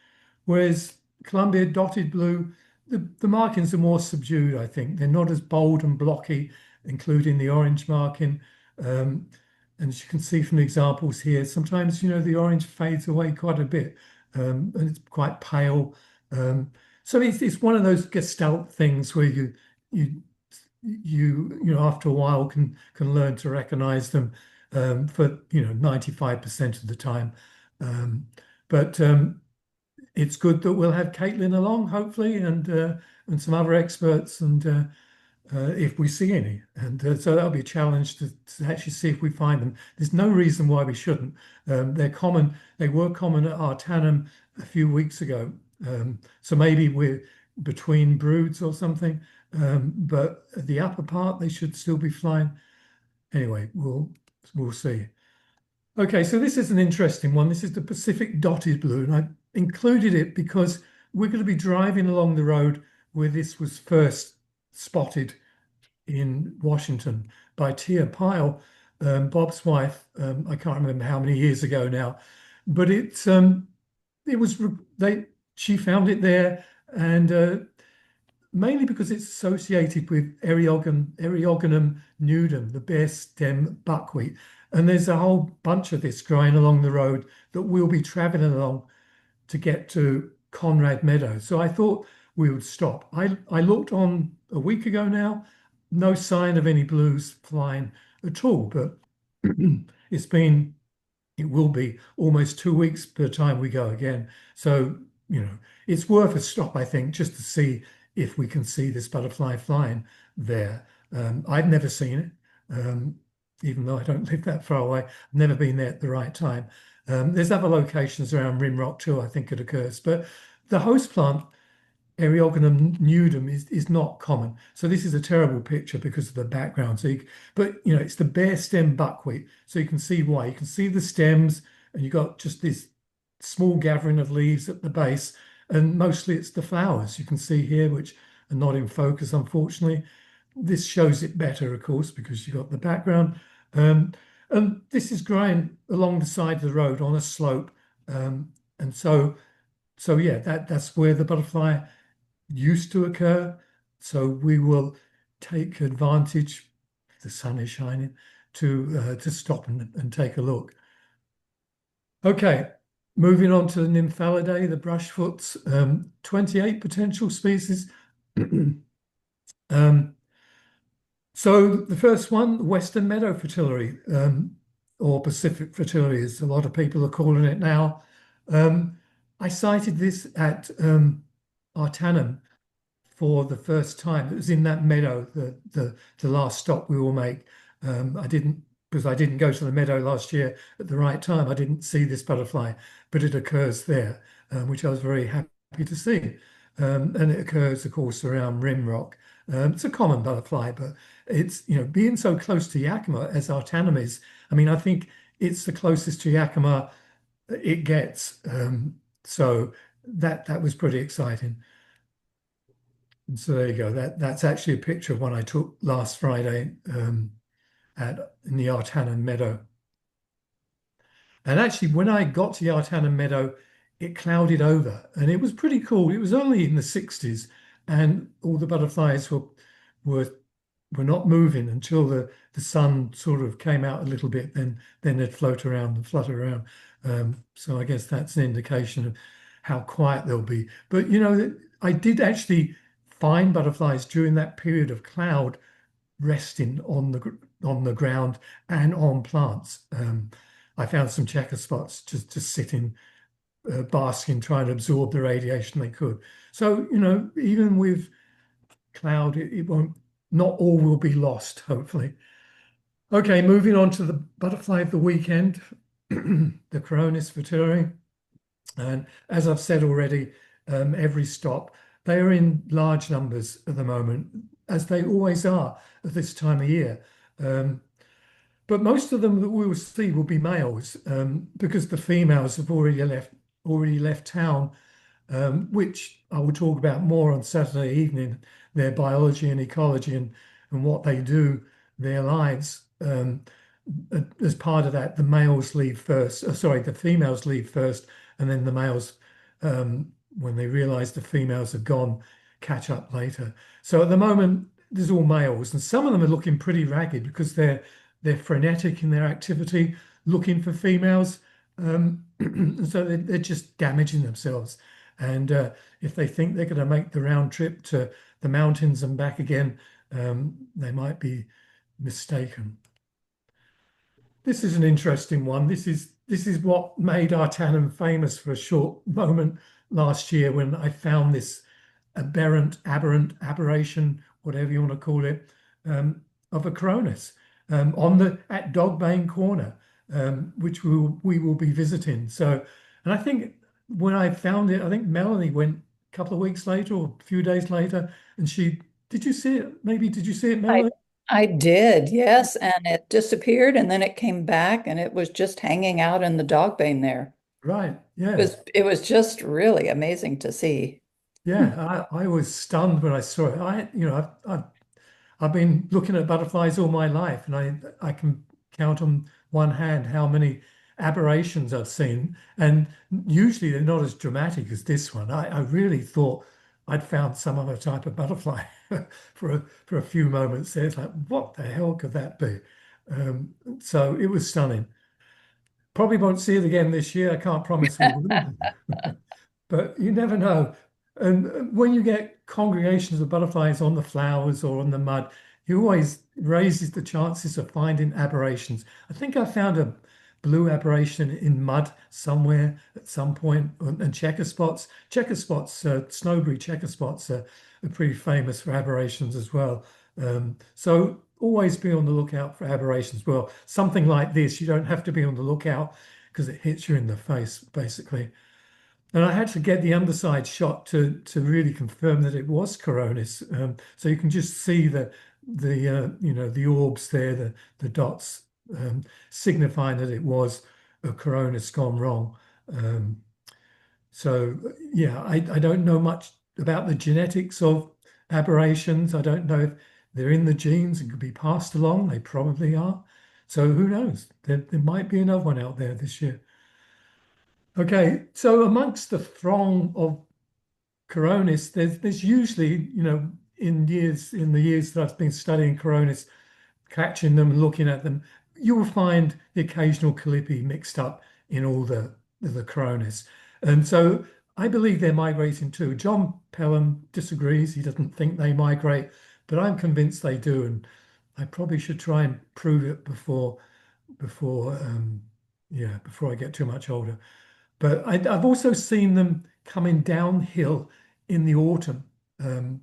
whereas Columbia dotted blue, the markings are more subdued, I think. They're not as bold and blocky, including the orange marking. And as you can see from the examples here, sometimes, the orange fades away quite a bit, and it's quite pale. So it's one of those gestalt things where you after a while can learn to recognize them for 95% of the time. Um, but it's good that we'll have Caitlin along, hopefully, and some other experts, and if we see any. And so that'll be a challenge to actually see if we find them. There's no reason why we shouldn't. They're common. They were common at Artanum a few weeks ago. So maybe we're between broods or something. But at the upper part, they should still be flying. Anyway, we'll see. Okay, so this is an interesting one. This is the Pacific dotted blue, and I included it because we're going to be driving along the road where this was first spotted in Washington by Tia Pyle, Bob's wife. I can't remember how many years ago now, but it was she found it there, and mainly because it's associated with Eriogonum nudum, the bare stem buckwheat. And there's a whole bunch of this growing along the road that we'll be traveling along to get to Conrad Meadow. So I thought we would stop. I looked on a week ago now, no sign of any blues flying at all, but it will be almost 2 weeks by the time we go again. So, it's worth a stop, I think, just to see if we can see this butterfly flying there. I've never seen it, even though I don't live that far away. I've never been there at the right time. There's other locations around Rimrock too, I think it occurs. But the host plant, Eriogonum nudum, is not common. So this is a terrible picture because of the background. But it's the bare stem buckwheat. So you can see why. You can see the stems, and you've got just this small gathering of leaves at the base, and mostly it's the flowers you can see here, which are not in focus, unfortunately. This shows it better, of course, because you've got the background. And this is growing along the side of the road on a slope. And so yeah, that's where the butterfly used to occur. So we will take advantage, if the sun is shining, to stop and take a look. Okay, moving on to the Nymphalidae, the brushfoots, 28 potential species. So the first one, Western Meadow Fritillary, or Pacific Fritillary, as a lot of people are calling it now. Um, I sighted this at Artanum for the first time. It was in that meadow, the last stop we will make. I didn't because I didn't go to the meadow last year at the right time. I didn't see this butterfly, but it occurs there, which I was very happy to see. And it occurs, of course, around Rimrock. It's a common butterfly, but it's being so close to Yakima as Artanum is. I mean, I think it's the closest to Yakima it gets. So that was pretty exciting. And so there you go. That's actually a picture of one I took last Friday at in the Artanum Meadow. And actually, when I got to the Artanum Meadow, it clouded over, and it was pretty cool. It was only in the 60s, and all the butterflies were were not moving until the sun sort of came out a little bit. Then they'd float around and flutter around. So I guess that's an indication of how quiet they'll be. But I did actually find butterflies during that period of cloud resting on the ground and on plants. I found some checker spots just sitting, basking, trying to absorb the radiation they could. So even with cloud, it won't. Not all will be lost, hopefully. Okay, moving on to the butterfly of the weekend, the Coronis He. And as I've said already, every stop, they are in large numbers at the moment, as they always are at this time of year. But most of them that we will see will be males, because the females have already left town, which I will talk about more on Saturday evening, their biology and ecology and what they do, their lives. As part of that, the males leave first. Sorry, the females leave first, and then the males, when they realize the females have gone, catch up later. So at the moment, there's all males, and some of them are looking pretty ragged because they're frenetic in their activity, looking for females. So they're just damaging themselves. And if they think they're going to make the round trip to the mountains and back again, they might be mistaken. This is an interesting one. This is what made Artanum famous for a short moment last year when I found this aberration, whatever you want to call it, of a Coronis at Dogbane Corner, which we will be visiting. So, and I think when I found it, I think Melanie went a couple of weeks later or a few days later, and did you see it? Maybe did you see it, I Melanie? I did, yes, and it disappeared and then it came back and it was just hanging out in the dog bane there. Right. It Yeah. was just really amazing to see. Yeah. I was stunned when I saw it. I've been looking at butterflies all my life, and I can count on one hand how many aberrations I've seen. And usually they're not as dramatic as this one. I really thought I'd found some other type of butterfly for a few moments there. It's like, what the hell could that be? So it was stunning. Probably won't see it again this year. I can't promise we will. But you never know. And when you get congregations of butterflies on the flowers or on the mud, it always raises the chances of finding aberrations. I think I found a blue aberration in mud somewhere at some point, and checker spots. Snowberry checker spots are pretty famous for aberrations as well. So always be on the lookout for aberrations. Well, something like this, you don't have to be on the lookout because it hits you in the face, basically. And I had to get the underside shot to really confirm that it was Coronis. So you can just see the orbs there, the dots, signifying that it was a Coronis gone wrong. Um, so yeah, I don't know much about the genetics of aberrations. I don't know if they're in the genes and could be passed along. They probably are. So who knows? There might be another one out there this year. Okay, so amongst the throng of Coronis, there's usually, in the years that I've been studying Coronis, catching them and looking at them, you will find the occasional Calliope mixed up in all the Coronis. And so I believe they're migrating too. John Pelham disagrees. He doesn't think they migrate, but I'm convinced they do. And I probably should try and prove it before before I get too much older. But I've also seen them coming downhill in the autumn. Um,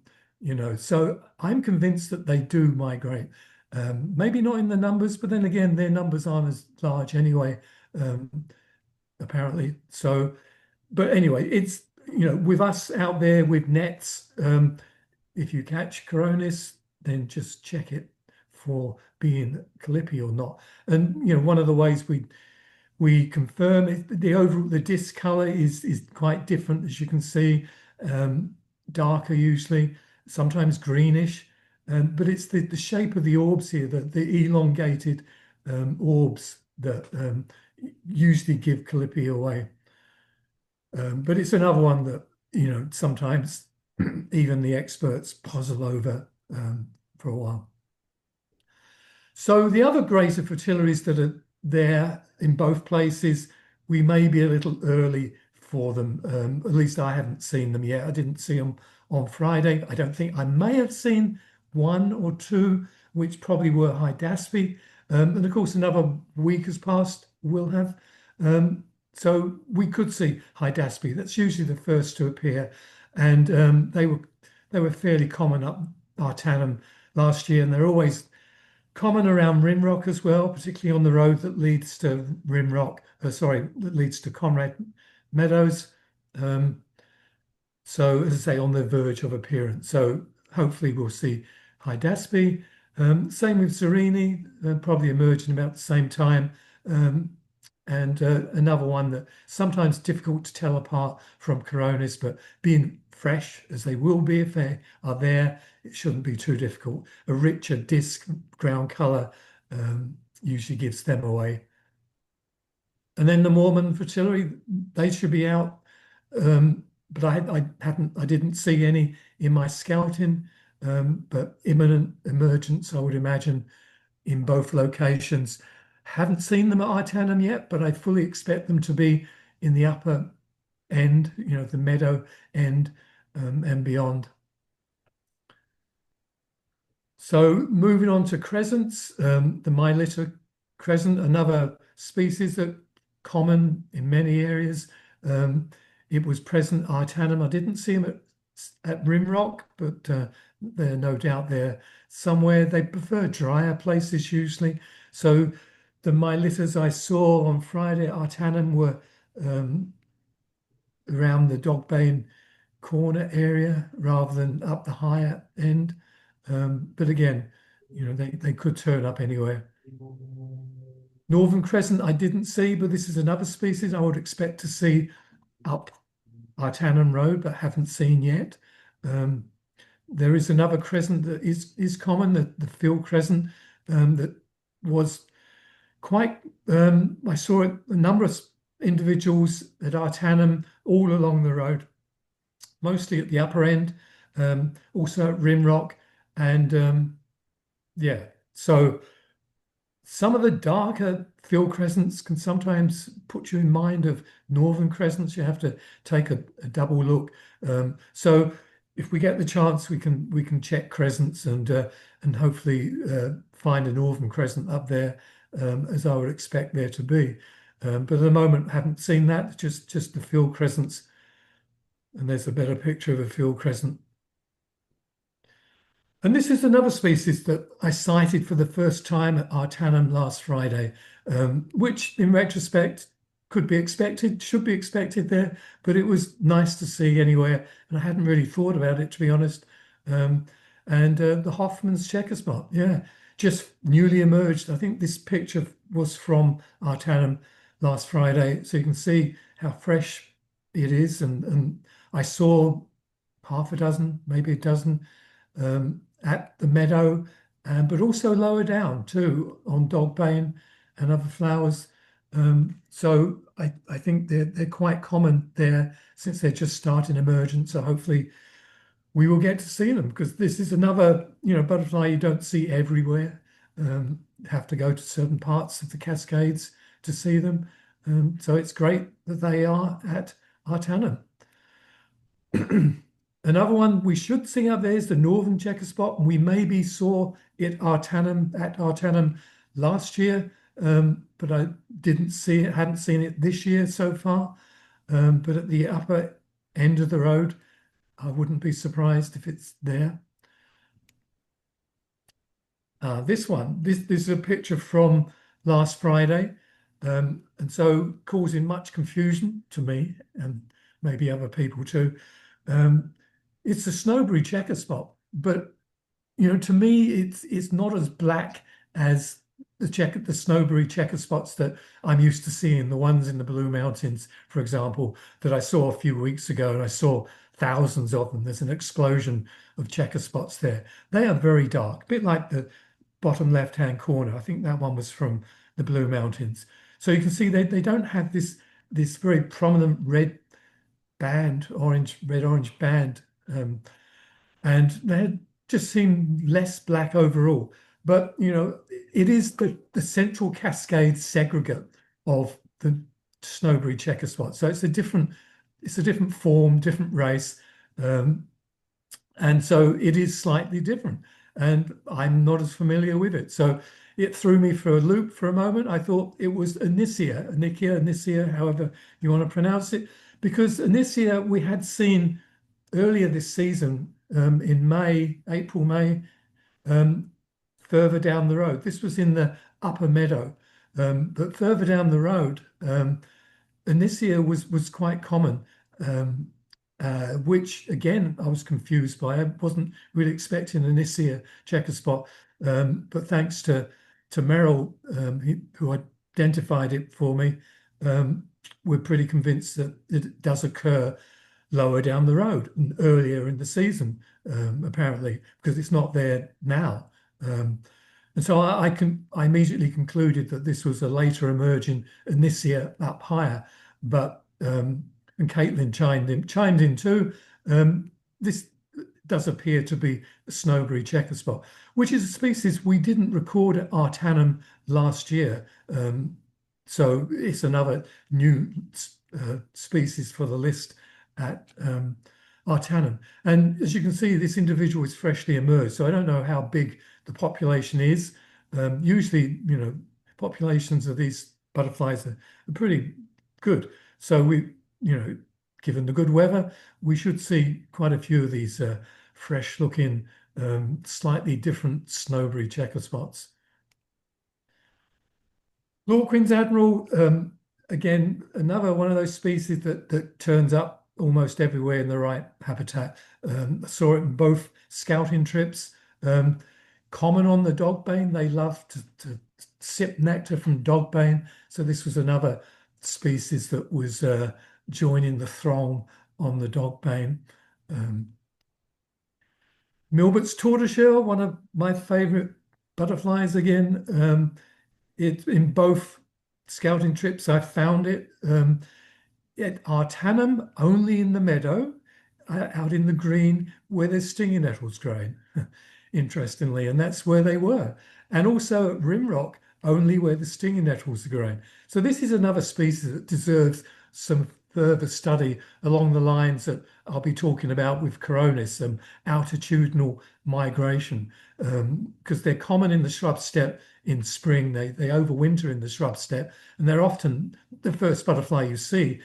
so I'm convinced that they do migrate. Maybe not in the numbers, but then again, their numbers aren't as large anyway, um, apparently. So, but anyway, it's with us out there with nets. If you catch Coronis, then just check it for being Calliope or not. And one of the ways we confirm the disc color is quite different, as you can see, darker usually, sometimes greenish, but it's the shape of the orbs here, the elongated orbs that usually give Calliope away. But it's another one that sometimes even the experts puzzle over for a while. So the other greater fritillaries that are there in both places, we may be a little early for them. At least I haven't seen them yet. I didn't see them on Friday. I don't think I may have seen one or two, which probably were Hydaspes. And of course, another week has passed, we'll have. So we could see Hydaspes. That's usually the first to appear. And they were fairly common up Artanum last year, and they're always common around Rimrock as well, particularly on the road that leads to that leads to Conrad Meadows. So as I say, on the verge of appearance. So hopefully we'll see Hydaspes. Same with Zerini, probably emerging about the same time. And another one that sometimes difficult to tell apart from Coronis, but being fresh as they will be if they are there, it shouldn't be too difficult. A richer disc ground color usually gives them away. And then the Mormon fritillary, they should be out, but I didn't see any in my scouting, but imminent emergence, I would imagine, in both locations. Haven't seen them at Artanum yet, but I fully expect them to be in the upper end, the meadow end and beyond. So moving on to crescents, the Mylitta crescent, another species that common in many areas. It was present Artanum. I didn't see them at Rimrock, but they're no doubt there somewhere. They prefer drier places usually. So the Mylittas I saw on Friday at Artanum were around the Dogbane corner area rather than up the higher end. But again, they could turn up anywhere. Northern crescent I didn't see, but this is another species I would expect to see up Artanum Road, but haven't seen yet. There is another crescent that is common, the Phil crescent, that was quite. I saw a number of individuals at Artanum all along the road, mostly at the upper end, also at Rimrock, and so some of the darker Phil crescents can sometimes put you in mind of northern crescents. You have to take a double look. So if we get the chance, we can check crescents and hopefully find a northern crescent up there, as I would expect there to be. But at the moment, haven't seen that. Just the Phil crescents, and there's a better picture of a Phil crescent. And this is another species that I sighted for the first time at Artanum last Friday, which in retrospect could be expected, should be expected there, but it was nice to see anywhere. And I hadn't really thought about it, to be honest. And the Hoffman's checker spot, just newly emerged. I think this picture was from Artanum last Friday. So you can see how fresh it is. And I saw half a dozen, maybe a dozen, at the meadow, but also lower down too on Dogbane and other flowers. So I think they're quite common there since they're just starting emergence. So hopefully we will get to see them, because this is another butterfly you don't see everywhere. Have to go to certain parts of the Cascades to see them. So it's great that they are at Artanum. Another one we should see up there is the northern checker spot. We maybe saw it at Artanum last year, but I didn't see it, hadn't seen it this year so far. But at the upper end of the road, I wouldn't be surprised if it's there. This is a picture from last Friday, and so causing much confusion to me and maybe other people too. It's a snowberry checker spot, but to me, it's not as black as the snowberry checker spots that I'm used to seeing, the ones in the Blue Mountains, for example, that I saw a few weeks ago, and I saw thousands of them. There's an explosion of checker spots there. They are very dark, a bit like the bottom left-hand corner. I think that one was from the Blue Mountains. So you can see they don't have this very prominent red band, red-orange band, and they just seem less black overall. But it is the central cascade segregate of the snowberry checker spot. So it's a different form, different race, and so it is slightly different. And I'm not as familiar with it, so it threw me for a loop for a moment. I thought it was Onychia, however you want to pronounce it, because Onychia we had seen earlier this season, in April, May, further down the road. This was in the upper meadow, but further down the road, Onychia was quite common, which again I was confused by. I wasn't really expecting an Onychia checker spot, but thanks to Merrill, who identified it for me, we're pretty convinced that it does occur lower down the road and earlier in the season, apparently, because it's not there now. And so I immediately concluded that this was a later emerging Onychia up higher. But and Caitlin chimed in too. This does appear to be a snowberry checker spot, which is a species we didn't record at Artanum last year. So it's another new species for the list at Artanum. And as you can see, this individual is freshly emerged. So I don't know how big the population is. Usually, populations of these butterflies are pretty good. So given the good weather, we should see quite a few of these fresh looking, slightly different snowberry checker spots. Lord Queen's Admiral, again, another one of those species that turns up almost everywhere in the right habitat. I saw it in both scouting trips. Common on the dogbane. They love to sip nectar from dogbane. So this was another species that was joining the throng on the dogbane. Milbert's tortoiseshell, one of my favorite butterflies again. It in both scouting trips I found it. At Artanum, only in the meadow, out in the green where there's stinging nettles growing, interestingly, and that's where they were. And also at Rimrock, only where the stinging nettles are growing. So this is another species that deserves some further study along the lines that I'll be talking about with Coronis, altitudinal migration, because they're common in the shrub steppe in spring. They overwinter in the shrub steppe, and they're often the first butterfly you see,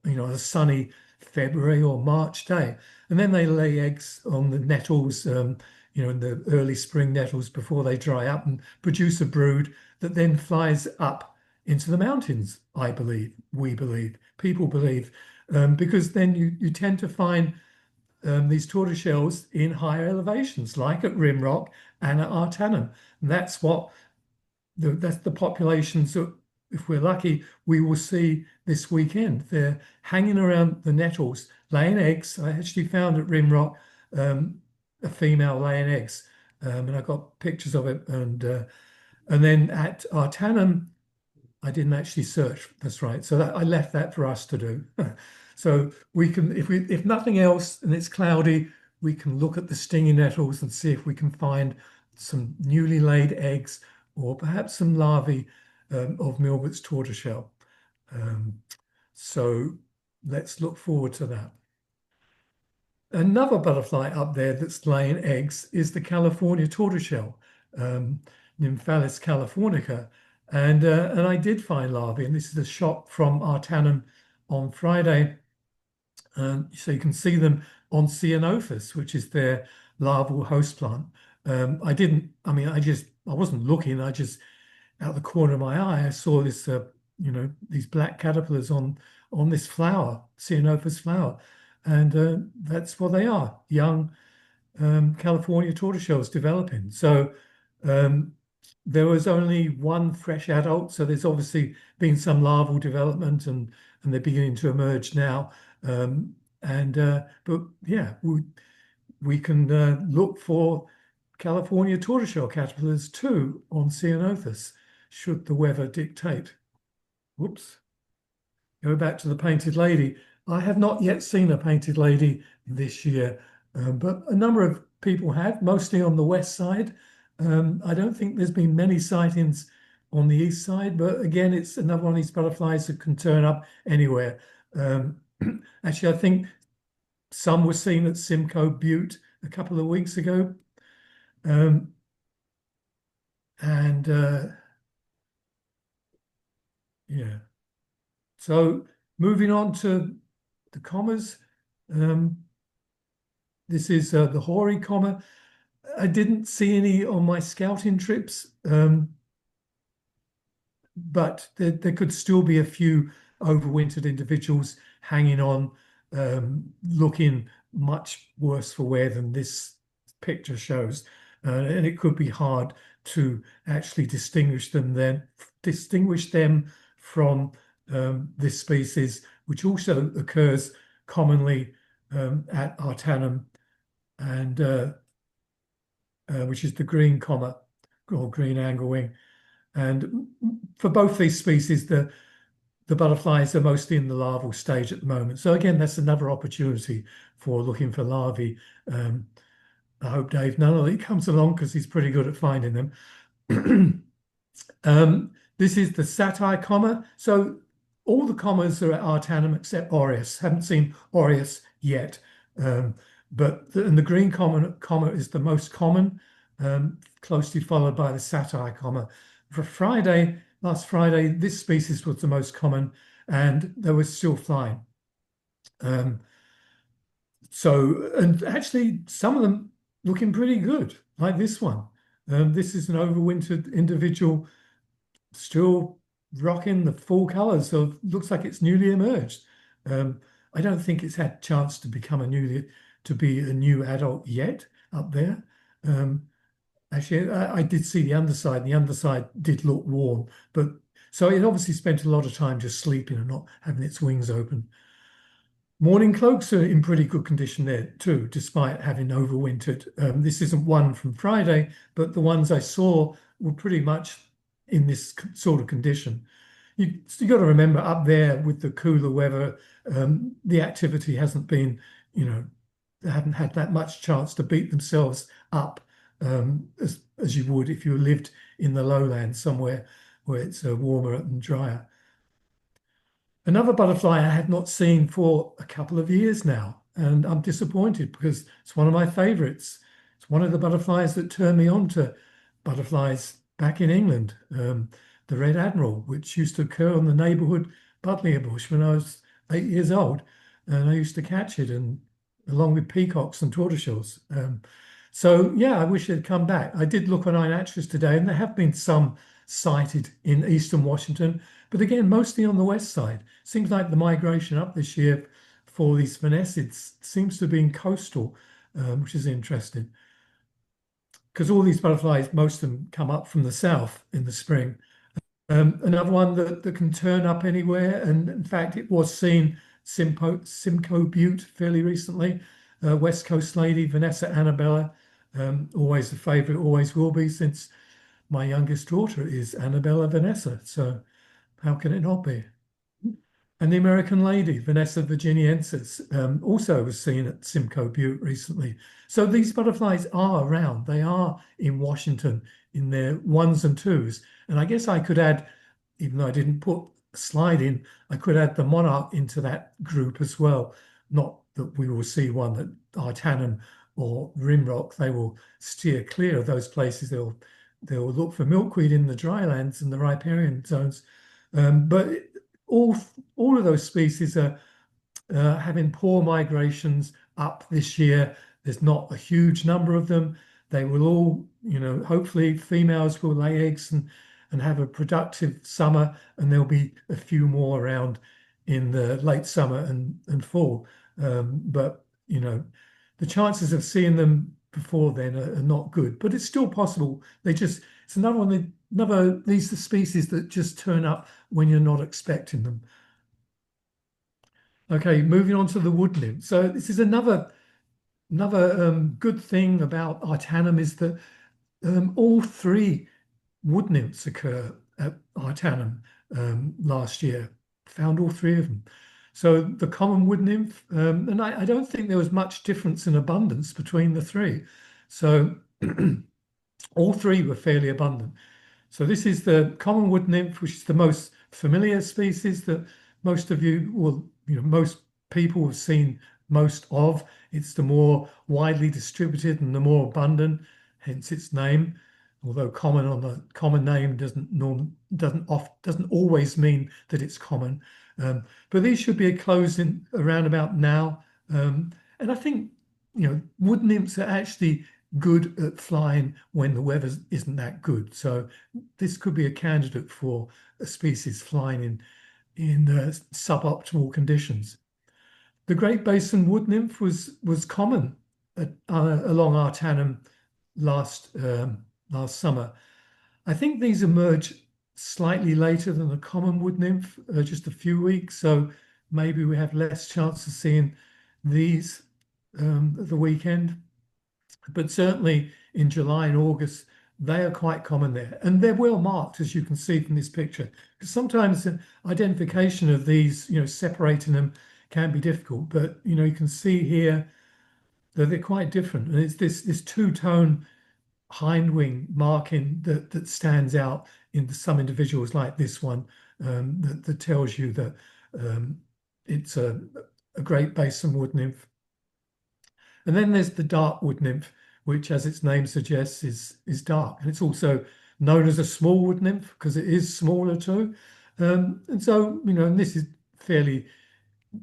a sunny February or March day. And then they lay eggs on the nettles, in the early spring nettles before they dry up and produce a brood that then flies up into the mountains, I believe, people believe, because then you tend to find these tortoiseshells in higher elevations, like at Rimrock and at Artanum. And that's the populations that, if we're lucky, we will see this weekend. They're hanging around the nettles, laying eggs. I actually found at Rimrock a female laying eggs, and I got pictures of it. And then at Artanum, I didn't actually search. That's right. So I left that for us to do. So we can, if nothing else, and it's cloudy, we can look at the stinging nettles and see if we can find some newly laid eggs or perhaps some larvae of Milbert's tortoiseshell. So let's look forward to that. Another butterfly up there that's laying eggs is the California tortoiseshell, um, Nymphalis californica. And I did find larvae, and this is a shot from Artanum on Friday. So you can see them on Ceanothus, which is their larval host plant. I didn't, I mean, I wasn't looking, I just, out the corner of my eye, I saw this, these black caterpillars on this flower, Ceanothus flower. And that's what they are, young California tortoiseshells developing. So um, there was only one fresh adult, so there's obviously been some larval development, and they're beginning to emerge now. But yeah, we can look for California tortoiseshell caterpillars too on Ceanothus, should the weather dictate. Whoops. Go back to the painted lady. I have not yet seen a painted lady this year, but a number of people have, mostly on the west side. I don't think there's been many sightings on the east side, but again, it's another one of these butterflies that can turn up anywhere. Actually, I think some were seen at Simcoe Butte a couple of weeks ago. Um, and yeah. So moving on to the commas, this is the hoary comma. I didn't see any on my scouting trips, but there could still be a few overwintered individuals hanging on, looking much worse for wear than this picture shows. And it could be hard to actually distinguish them from this species, which also occurs commonly at Artanum, and which is the green comma or green anglewing. And for both these species, the butterflies are mostly in the larval stage at the moment. So again, that's another opportunity for looking for larvae. I hope Dave Nunnally comes along because he's pretty good at finding them. This is the satire comma. So all the commas are at Artanum except Aureus. Haven't seen Aureus yet. But the green comma is the most common, closely followed by the satire comma. For last Friday, this species was the most common, and they were still flying. And actually, some of them looking pretty good, like this one. This is an overwintered individual, still rocking the full colours, so it looks like it's newly emerged. I don't think it's had a chance to become to be a new adult yet up there. Actually, I did see the underside, and the underside did look warm, but so it obviously spent a lot of time just sleeping and not having its wings open. Morning cloaks are in pretty good condition there too, despite having overwintered. This isn't one from Friday, but the ones I saw were pretty much in this sort of condition. You got to remember up there with the cooler weather, the activity hasn't been, they haven't had that much chance to beat themselves up as you would if you lived in the lowlands somewhere where it's warmer and drier. Another butterfly I had not seen for a couple of years now, and I'm disappointed because it's one of my favorites. It's one of the butterflies that turned me on to butterflies back in England, the Red Admiral, which used to occur on the neighbourhood buddleia bush when I was 8 years old, and I used to catch it, and along with peacocks and tortoiseshells. So yeah, I wish they'd come back. I did look on iNaturalist today, and there have been some sighted in eastern Washington, but again, mostly on the west side. Seems like the migration up this year for these vanessids seems to have been coastal, which is interesting. Because all these butterflies, most of them come up from the south in the spring. Another one that can turn up anywhere, and in fact, it was seen Simcoe Butte fairly recently. West Coast lady, Vanessa Annabella, always a favourite, always will be, since my youngest daughter is Annabella Vanessa. So how can it not be? And the American lady, Vanessa virginiensis, also was seen at Simcoe Butte recently. So these butterflies are around. They are in Washington in their ones and twos. And I guess I could add, even though I didn't put a slide in, I could add the monarch into that group as well. Not that we will see one that Artanum or rimrock, they will steer clear of those places. They'll look for milkweed in the drylands and the riparian zones. But all of those species are having poor migrations up this year. There's not a huge number of them. They will all, hopefully females will lay eggs and have a productive summer, and there'll be a few more around in the late summer and fall. But the chances of seeing them before then are not good, but it's still possible. It's another one, these are species that just turn up when you're not expecting them. Okay, moving on to the wood nymph. So this is another good thing about Artanum is that all three wood nymphs occur at Artanum last year. Found all three of them. So the common wood nymph, and I don't think there was much difference in abundance between the three. So all three were fairly abundant. So this is the common wood nymph, which is the most familiar species that most of you will, most people have seen most of. It's the more widely distributed and the more abundant, hence its name. Although common on the common name doesn't always mean that it's common. But these should be closed in around about now. And I think wood nymphs are actually good at flying when the weather isn't that good. So this could be a candidate for a species flying in suboptimal conditions. The Great Basin wood nymph was common along Artanum last summer. I think these emerge slightly later than the common wood nymph, just a few weeks. So maybe we have less chance of seeing these at the weekend. But certainly in July and August, they are quite common there. And they're well marked, as you can see from this picture. Because sometimes the identification of these, separating them can be difficult. But, you can see here that they're quite different. And it's this two-tone hindwing marking that stands out in some individuals like this one, that tells you that it's a Great Basin wood nymph. And then there's the dark wood nymph, which, as its name suggests, is dark. And it's also known as a small wood nymph because it is smaller too. And so, and this is fairly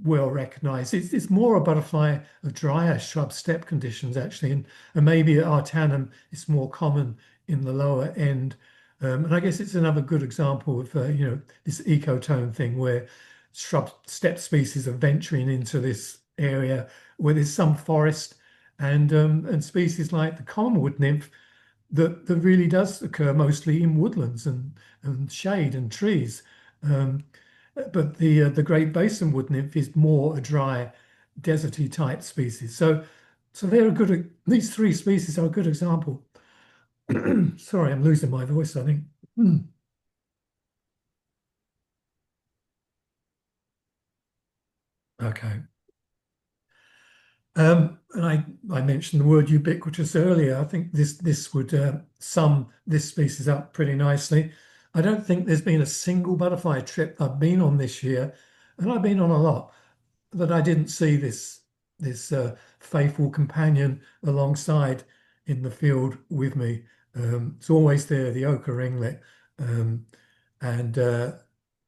well recognized. It's more a butterfly of drier shrub steppe conditions, actually. And maybe at Artanum, it's more common in the lower end. And I guess it's another good example of, this ecotone thing where shrub steppe species are venturing into this area where there's some forest and species like the common wood nymph that really does occur mostly in woodlands and shade and trees. But the Great Basin wood nymph is more a dry, deserty type species. So these three species are a good example. Sorry, I'm losing my voice, I think. Okay. And I mentioned the word ubiquitous earlier. I think this would sum this species up pretty nicely. I don't think there's been a single butterfly trip I've been on this year, and I've been on a lot, that I didn't see this faithful companion alongside in the field with me. It's always there, the ochre ringlet, and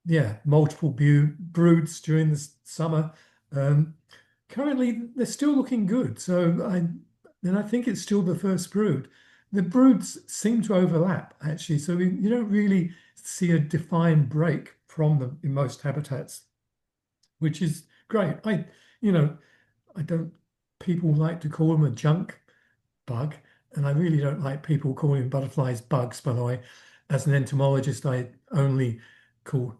yeah, multiple broods during the summer. Currently, they're still looking good. So I think it's still the first brood. The broods seem to overlap, actually. So you don't really see a defined break from them in most habitats, which is great. People like to call them a junk bug, and I really don't like people calling butterflies bugs, by the way. As an entomologist, I only call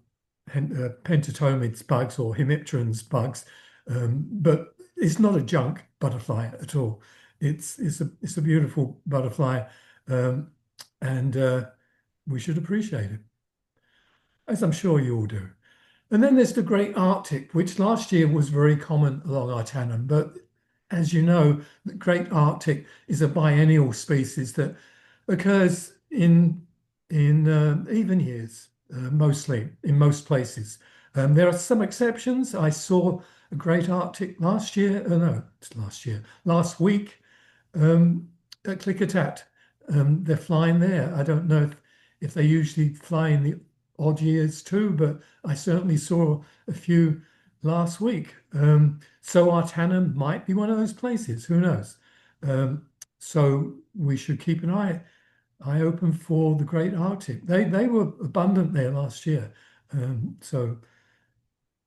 pentatomids bugs or hemipterans bugs. But it's not a junk butterfly at all. It's a beautiful butterfly, and we should appreciate it, as I'm sure you all do. And then there's the Great Arctic, which last year was very common along Artanum. But as you know, the Great Arctic is a biennial species that occurs in even years, mostly in most places. There are some exceptions. I saw a great Arctic last year. No, it's last week at Klickitat. They're flying there. I don't know if they usually fly in the odd years too, but I certainly saw a few last week. So Artanum might be one of those places. Who knows? So we should keep an eye open for the Great Arctic. They were abundant there last year. So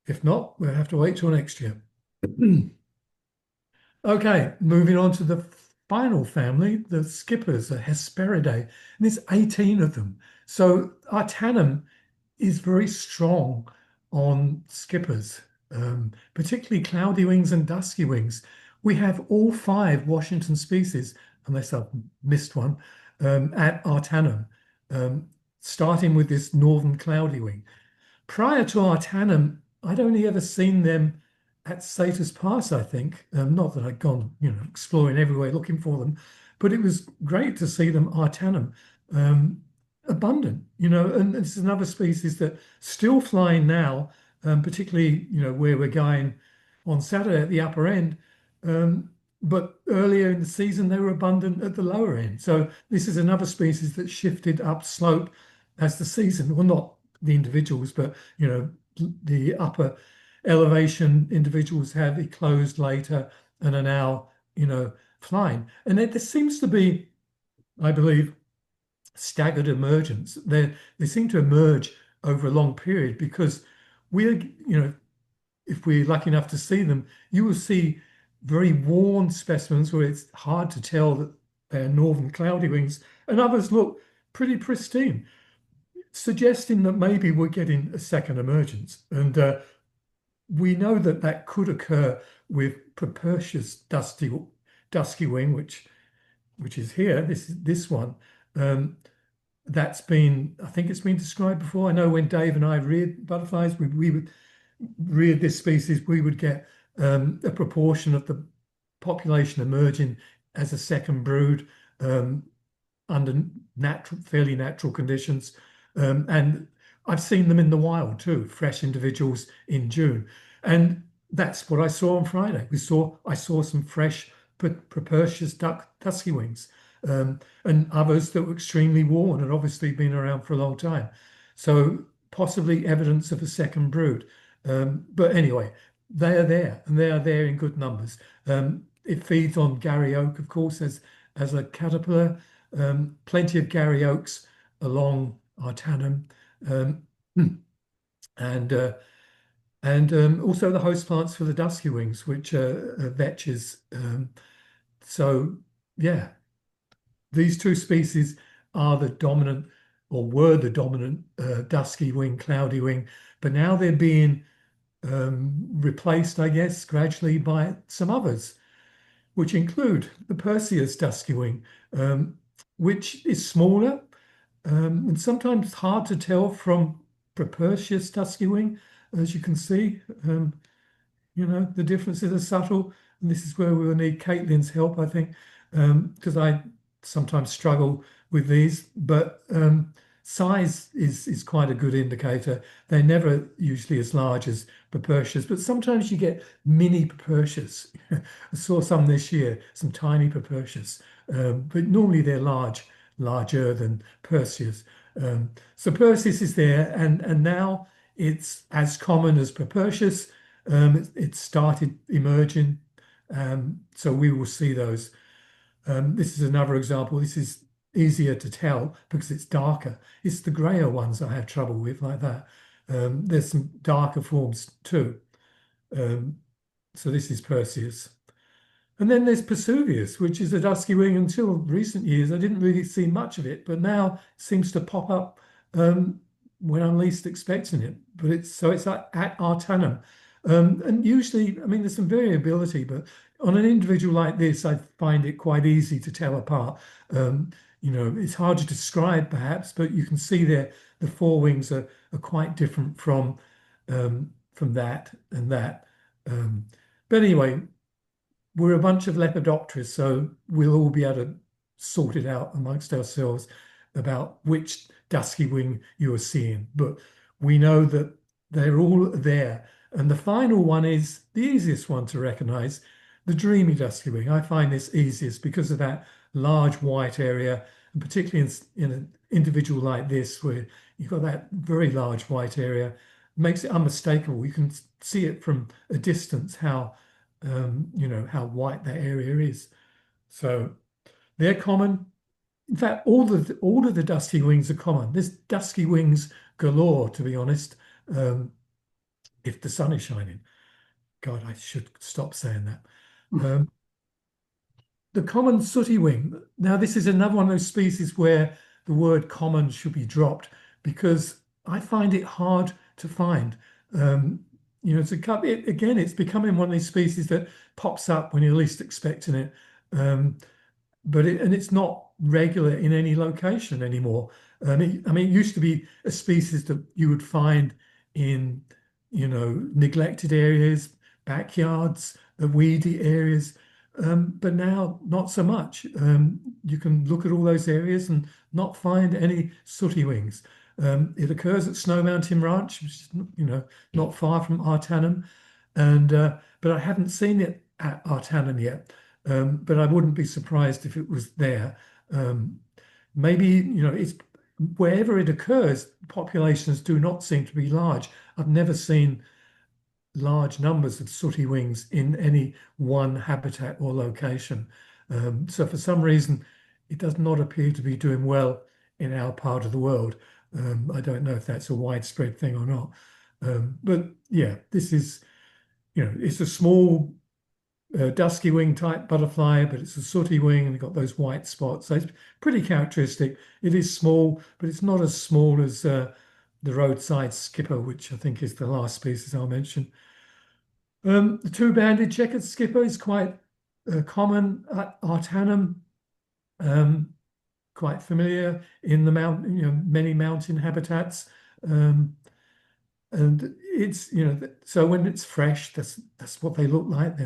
if not, we'll have to wait till next year. Okay, moving on to the final family, the skippers, the Hesperidae, and there's 18 of them. So Artanum is very strong on skippers, particularly cloudy wings and dusky wings. We have all 5 Washington species, unless I've missed one, at Artanum, starting with this northern cloudy wing. Prior to Artanum, I'd only ever seen them at Satyrs Pass, I think. Not that I'd gone, exploring everywhere looking for them, but it was great to see them Artanum abundant, and this is another species that still flying now, particularly, where we're going on Saturday at the upper end. But earlier in the season, they were abundant at the lower end. So this is another species that shifted upslope as the season, well, not the individuals, but the upper elevation individuals have eclosed later and are now flying. And there seems to be, I believe, staggered emergence. They seem to emerge over a long period because we're, if we're lucky enough to see them, you will see very worn specimens where it's hard to tell that they're northern cloudy wings, and others look pretty pristine, suggesting that maybe we're getting a second emergence. And we know that that could occur with Propertius dusky wing, which is here. This one. That's been, I think it's been described before. I know when Dave and I reared butterflies, we would rear this species, we would get a proportion of the population emerging as a second brood under fairly natural conditions. And I've seen them in the wild too, fresh individuals in June. And that's what I saw on Friday. I saw some fresh Propertius dusky wings, and others that were extremely worn and obviously been around for a long time. So possibly evidence of a second brood. But anyway, they are there, and they are there in good numbers. It feeds on Garry oak, of course, as a caterpillar. Plenty of Garry oaks along Artanum, and also the host plants for the dusky wings, which are vetches. So yeah, these 2 species are the dominant, or were the dominant, dusky wing, cloudy wing, but now they're being replaced, I guess, gradually by some others, which include the Perseus dusky wing, which is smaller and sometimes hard to tell from Propertius dusky wing. As you can see, the differences are subtle, and this is where we will need Caitlin's help, I think, because I sometimes struggle with these, but size is quite a good indicator. They're never usually as large as Propertius, but sometimes you get mini Propertius. I saw some this year, some tiny Propertius, but normally they're larger than Perseus. So Perseus is there, and now it's as common as Propertius. It started emerging, so we will see those. This is another example. This is easier to tell because it's darker. It's the grayer ones I have trouble with, like that. There's some darker forms too. So this is Perseus. And then there's Vesuvius, which is a dusky wing. Until recent years, I didn't really see much of it, but now it seems to pop up when I'm least expecting it. But it's like at Artanum. And usually, I mean, there's some variability, but on an individual like this, I find it quite easy to tell apart. It's hard to describe perhaps, but you can see there the forewings are quite different from that and that. But anyway, we're a bunch of Lepidopterists, so we'll all be able to sort it out amongst ourselves about which dusky wing you are seeing. But we know that they're all there. And the final one is the easiest one to recognize, the dreamy dusky wing. I find this easiest because of that large white area, and particularly in an individual like this, where you've got that very large white area, makes it unmistakable. You can see it from a distance how how white that area is. So they're common. In fact, all of the dusky wings are common. There's dusky wings galore, to be honest. If the sun is shining. God, I should stop saying that. The common sooty wing. Now, this is another one of those species where the word common should be dropped because I find it hard to find. Again, it's becoming one of these species that pops up when you're least expecting it. And it's not regular in any location anymore. It used to be a species that you would find in, neglected areas, backyards, weedy areas, but now not so much. You can look at all those areas and not find any sooty wings. It occurs at Snow Mountain Ranch, which is, not far from Artarmon, but I haven't seen it at Artarmon yet. But I wouldn't be surprised if it was there. Maybe, it's wherever it occurs, populations do not seem to be large. I've never seen large numbers of sooty wings in any one habitat or location. So for some reason, it does not appear to be doing well in our part of the world. I don't know if that's a widespread thing or not. But yeah, this is, it's a small dusky wing type butterfly, but it's a sooty wing and got those white spots. So it's pretty characteristic. It is small, but it's not as small as the roadside skipper, which I think is the last species I'll mention. The two-banded checkered skipper is quite common at Artarmon, quite familiar in the mountain, many mountain habitats. And it's, so when it's fresh, that's what they look like.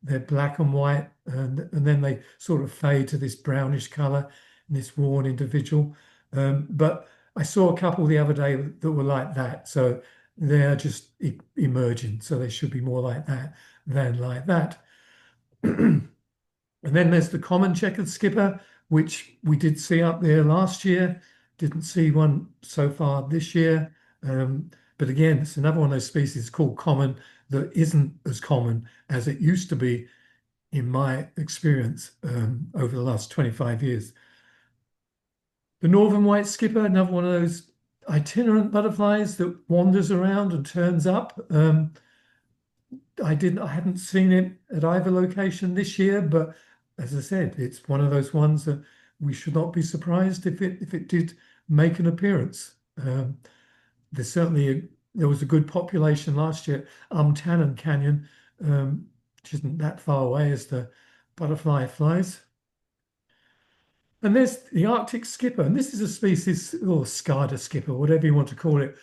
They're black and white, and then they sort of fade to this brownish color in this worn individual. But I saw a couple the other day that were like that. So they're just emerging. So they should be more like that than like that. And then there's the common checkered skipper, which we did see up there last year. Didn't see one so far this year. But again, it's another one of those species called common that isn't as common as it used to be in my experience over the last 25 years. The northern white skipper, another one of those itinerant butterflies that wanders around and turns up. I hadn't seen it at either location this year, but as I said, it's one of those ones that we should not be surprised if it did make an appearance. There was a good population last year at Tannen Canyon, which isn't that far away as the butterfly flies. And there's the Arctic skipper, and this is a species, or Scarda skipper, whatever you want to call it.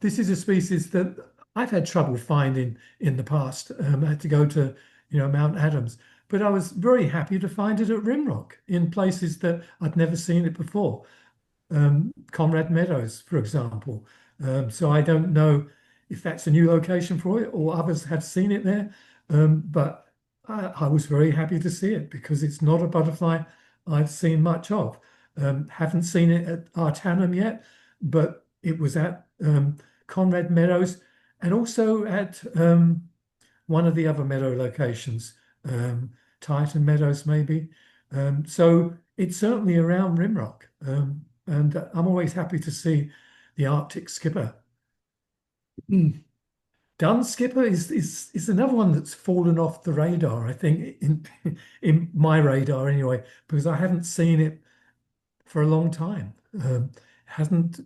This is a species that I've had trouble finding in the past. I had to go to, Mount Adams, but I was very happy to find it at Rimrock in places that I'd never seen it before. Conrad Meadows, for example. So I don't know if that's a new location for it or others have seen it there. But I was very happy to see it because it's not a butterfly I've seen much of. Haven't seen it at Artarmon yet, but it was at Conrad Meadows and also at one of the other meadow locations, Titan Meadows maybe. So it's certainly around Rimrock. And I'm always happy to see the Arctic skipper. Dun skipper is another one that's fallen off the radar, I think, in my radar anyway, because I haven't seen it for a long time. Hasn't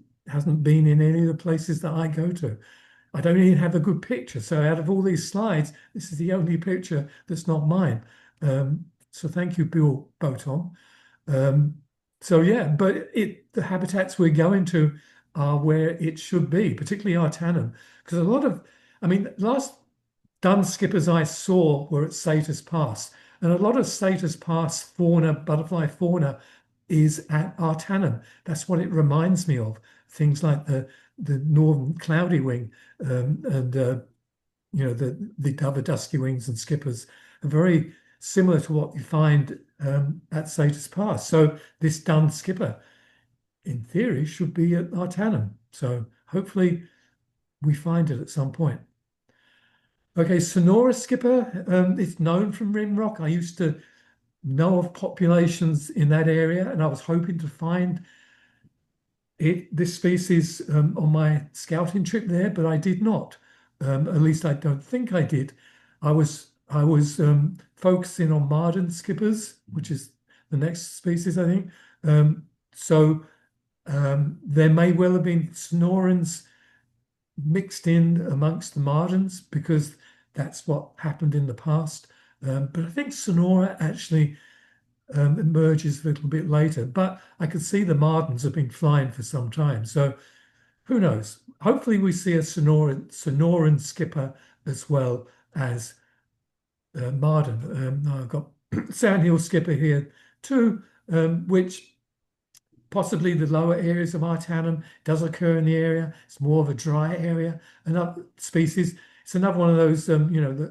been in any of the places that I go to. I don't even have a good picture. So out of all these slides, this is the only picture that's not mine. So thank you, Bill Boton. So yeah, but the habitats we're going to are where it should be, particularly Artarmon, because last dun skippers I saw were at Satyrs Pass, and a lot of Satyrs Pass fauna, butterfly fauna, is at Artarmon. That's what it reminds me of things like the northern cloudy wing, and the other dusky wings and skippers are very similar to what you find at Satyrs Pass. So this dun skipper, in theory, should be at Artanum. So hopefully we find it at some point. Okay, Sonora skipper, it's known from rim rock. I used to know of populations in that area, and I was hoping to find this species on my scouting trip there, but I did not. At least I don't think I did. I was focusing on Mardon skippers, which is the next species, I think. So there may well have been Sonorans mixed in amongst the Mardons because that's what happened in the past. But I think Sonora actually emerges a little bit later. But I could see the Mardons have been flying for some time. So who knows? Hopefully we see a Sonoran skipper as well as Mardon. I've got Sandhill skipper here too, which possibly the lower areas of Artanum does occur in the area. It's more of a dry area. Another species, it's another one of those, the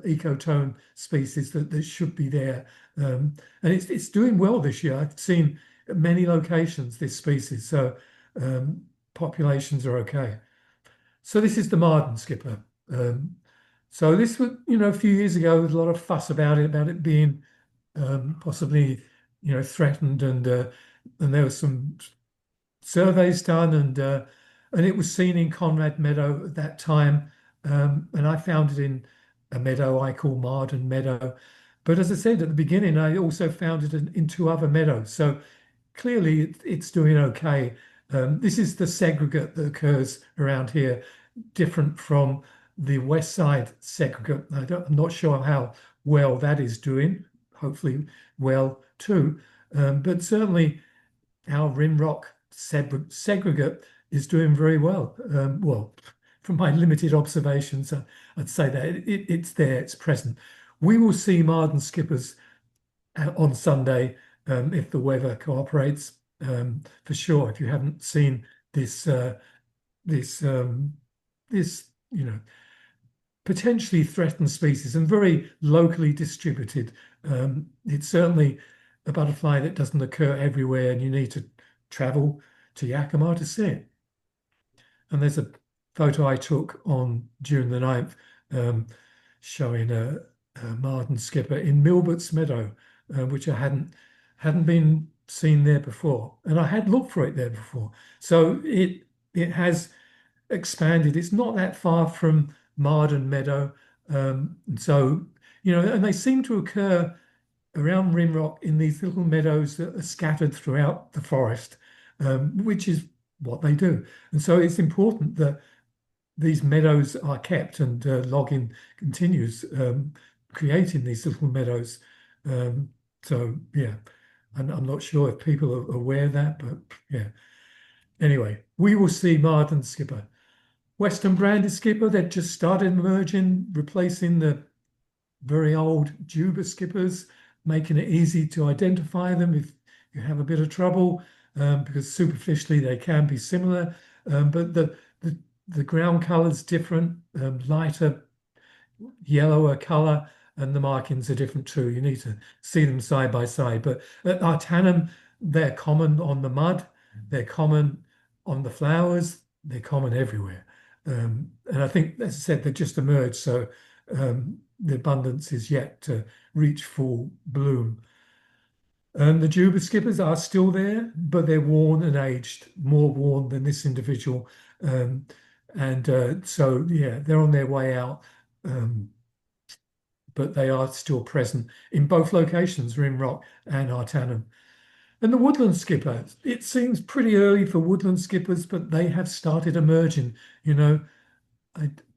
ecotone species that should be there. And it's doing well this year. I've seen at many locations this species, so populations are okay. So this is the Mardon skipper. So this was, a few years ago, there was a lot of fuss about it being possibly, threatened, and there was some surveys done, and it was seen in Conrad Meadow at that time, and I found it in a meadow I call Mardon Meadow. But as I said at the beginning, I also found it in two other meadows. So clearly it's doing okay. This is the segregate that occurs around here, different from the west side segregate. I'm not sure how well that is doing. Hopefully well too. But certainly our rim rock segregate is doing very well. Well, from my limited observations, I'd say that it's there, it's present. We will see Mardon skippers on Sunday if the weather cooperates, for sure. If you haven't seen this, potentially threatened species and very locally distributed, it's certainly a butterfly that doesn't occur everywhere, and you need to travel to Yakima to see it. And there's a photo I took on June the 9th showing a Mardon skipper in Milbert's Meadow, which I hadn't been seen there before, and I had looked for it there before. So it has expanded. It's not that far from Mardon Meadow, so and they seem to occur around Rimrock in these little meadows that are scattered throughout the forest, which is what they do. And so it's important that these meadows are kept, and logging continues, creating these little meadows. So yeah, I'm not sure if people are aware of that, but yeah. Anyway, we will see Mardon skipper. Western branded skipper, they've just started emerging, replacing the very old Juba skippers, making it easy to identify them if you have a bit of trouble, because superficially they can be similar, but the ground color is different, lighter yellower color, and the markings are different too. You need to see them side by side. But at Artanum, they're common on the mud, they're common on the flowers, they're common everywhere. And I think, as I said, they've just emerged, so the abundance is yet to reach full bloom. The Juba skippers are still there, but they're worn and aged, more worn than this individual. So, yeah, they're on their way out, but they are still present in both locations, Rimrock and Artanum. And the woodland skipper, it seems pretty early for woodland skippers, but they have started emerging. I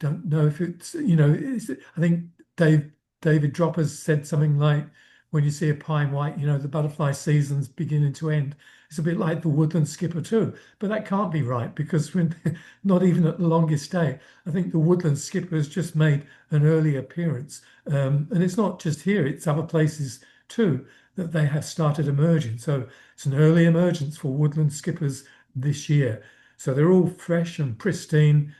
don't know if it's, I think David Droppers said something like, when you see a pine white, the butterfly season's beginning to end. It's a bit like the woodland skipper too, but that can't be right, because we're not even at the longest day. I think the woodland skipper has just made an early appearance. And it's not just here, it's other places too that they have started emerging. So it's an early emergence for woodland skippers this year. So they're all fresh and pristine,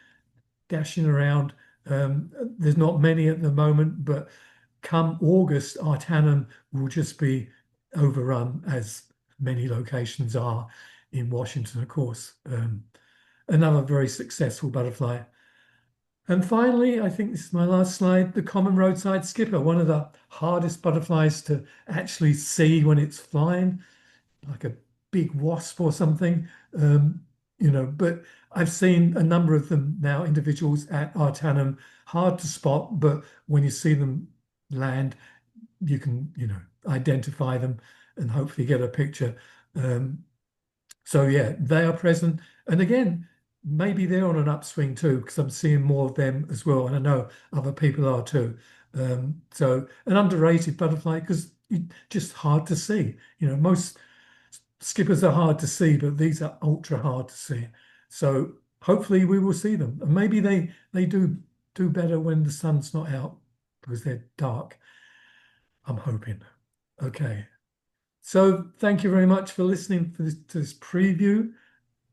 dashing around. There's not many at the moment, but come August, Artanum will just be overrun, as many locations are in Washington, of course. Another very successful butterfly. And finally, I think this is my last slide, the common roadside skipper, one of the hardest butterflies to actually see when it's flying, like a big wasp or something. But I've seen a number of them now, individuals at Artanum, hard to spot, but when you see them land, you can, identify them and hopefully get a picture. So yeah, they are present. And again, maybe they're on an upswing too, because I'm seeing more of them as well. And I know other people are too. So an underrated butterfly because just hard to see. Most skippers are hard to see, but these are ultra hard to see. So hopefully we will see them. And maybe they do better when the sun's not out because they're dark. I'm hoping. Okay. So thank you very much for listening to this preview.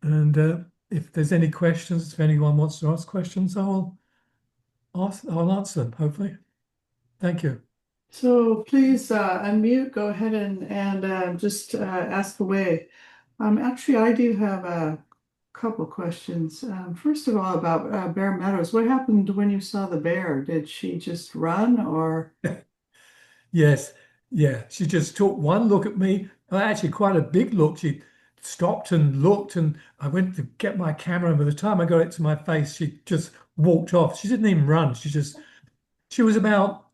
And if there's any questions, if anyone wants to ask questions, I'll answer them, hopefully. Thank you. So please unmute, go ahead and just ask away. Actually, I do have a couple questions. First of all, about Bear Meadows. What happened when you saw the bear? Did she just run or? Yes, yeah. She just took one look at me, actually quite a big look. She stopped and looked, and I went to get my camera, and by the time I got it to my face, she just walked off. She didn't even run. She was about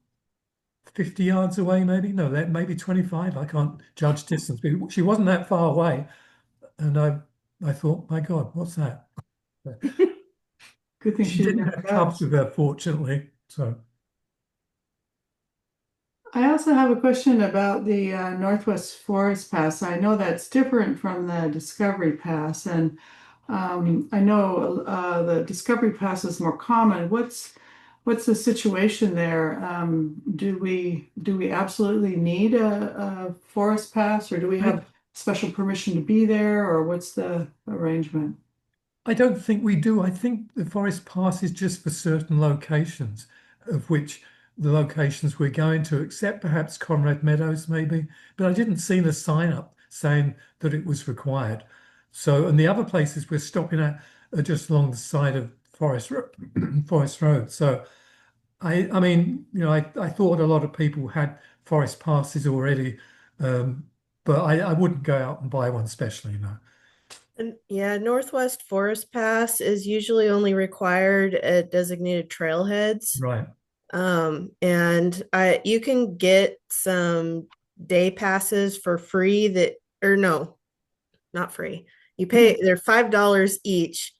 50 yards away, maybe. No, that maybe 25. I can't judge distance, but she wasn't that far away. And I thought, my God, what's that? Good thing She she didn't didn't have have cubs cubs. with her, fortunately. So I also have a question about the Northwest Forest Pass. I know that's different from the Discovery Pass, and I know the Discovery Pass is more common. What's the situation there? Do we absolutely need a forest pass, or do we I, have special permission to be there, or what's the arrangement? I don't think we do. I think the forest pass is just for certain locations, of which the locations we're going to, except perhaps Conrad Meadows, maybe. But I didn't see the sign up saying that it was required. So, and the other places we're stopping at are just along the side of Forest Road. So, I mean, I thought a lot of people had forest passes already, but I wouldn't go out and buy one specially, no. And yeah, Northwest Forest Pass is usually only required at designated trailheads. Right. And you can get some day passes for free or no, not free. You pay, they're $5 each,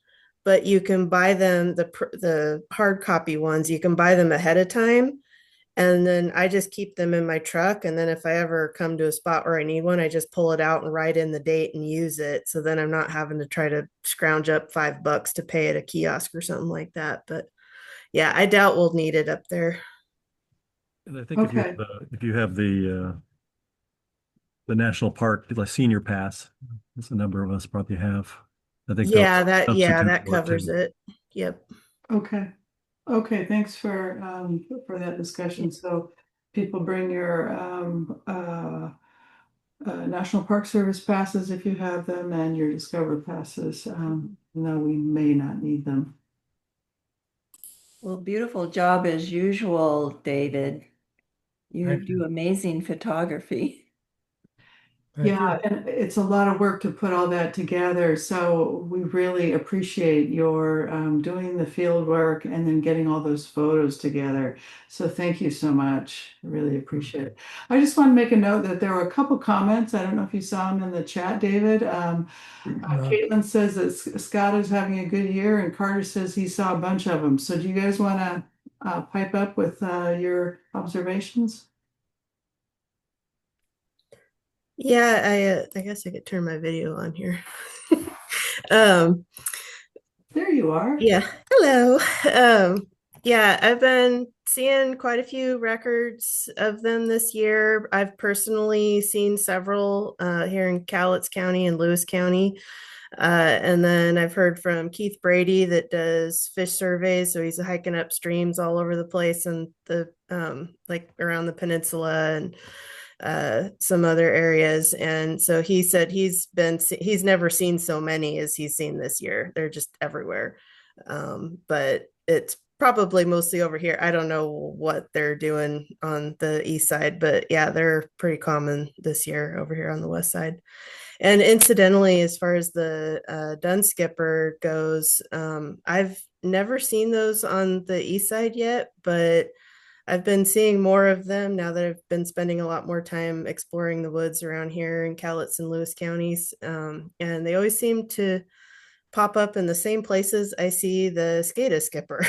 but you can buy them, the hard copy ones, you can buy them ahead of time. And then I just keep them in my truck. And then if I ever come to a spot where I need one, I just pull it out and write in the date and use it. So then I'm not having to try to scrounge up $5 to pay at a kiosk or something like that. But yeah, I doubt we'll need it up there. And I think Okay. if you have the national park, the senior pass, as a number of us probably have. I think they'll substitute That for it covers too. it. Yep. Okay. Okay, thanks for that discussion. So people bring your National Park Service passes if you have them and your Discover passes. No, we may not need them. Well, beautiful job as usual, David. You Thank do you. amazing photography. Thank Yeah, you. and it's a lot of work to put all that together. So we really appreciate your doing the field work and then getting all those photos together. So thank you so much. I really appreciate it. I just want to make a note that there were a couple comments. I don't know if you saw them in the chat, David. Caitlin says that Scott is having a good year, and Carter says he saw a bunch of them. So do you guys want to pipe up with your observations? Yeah, I guess I could turn my video on here. um, There you are. yeah, hello. Yeah, I've been seeing quite a few records of them this year. I've personally seen several here in Cowlitz County and Lewis County. And then I've heard from Keith Brady that does fish surveys. So he's hiking up streams all over the place and the like around the peninsula and some other areas. And so he said he's never seen so many as he's seen this year. They're just everywhere. But it's probably mostly over here. I don't know what they're doing on the east side, but yeah, they're pretty common this year over here on the west side. And incidentally, as far as the Dun Skipper goes, I've never seen those on the east side yet, but I've been seeing more of them now that I've been spending a lot more time exploring the woods around here in Cowlitz and Lewis counties. And they always seem to pop up in the same places I see the Skata skipper.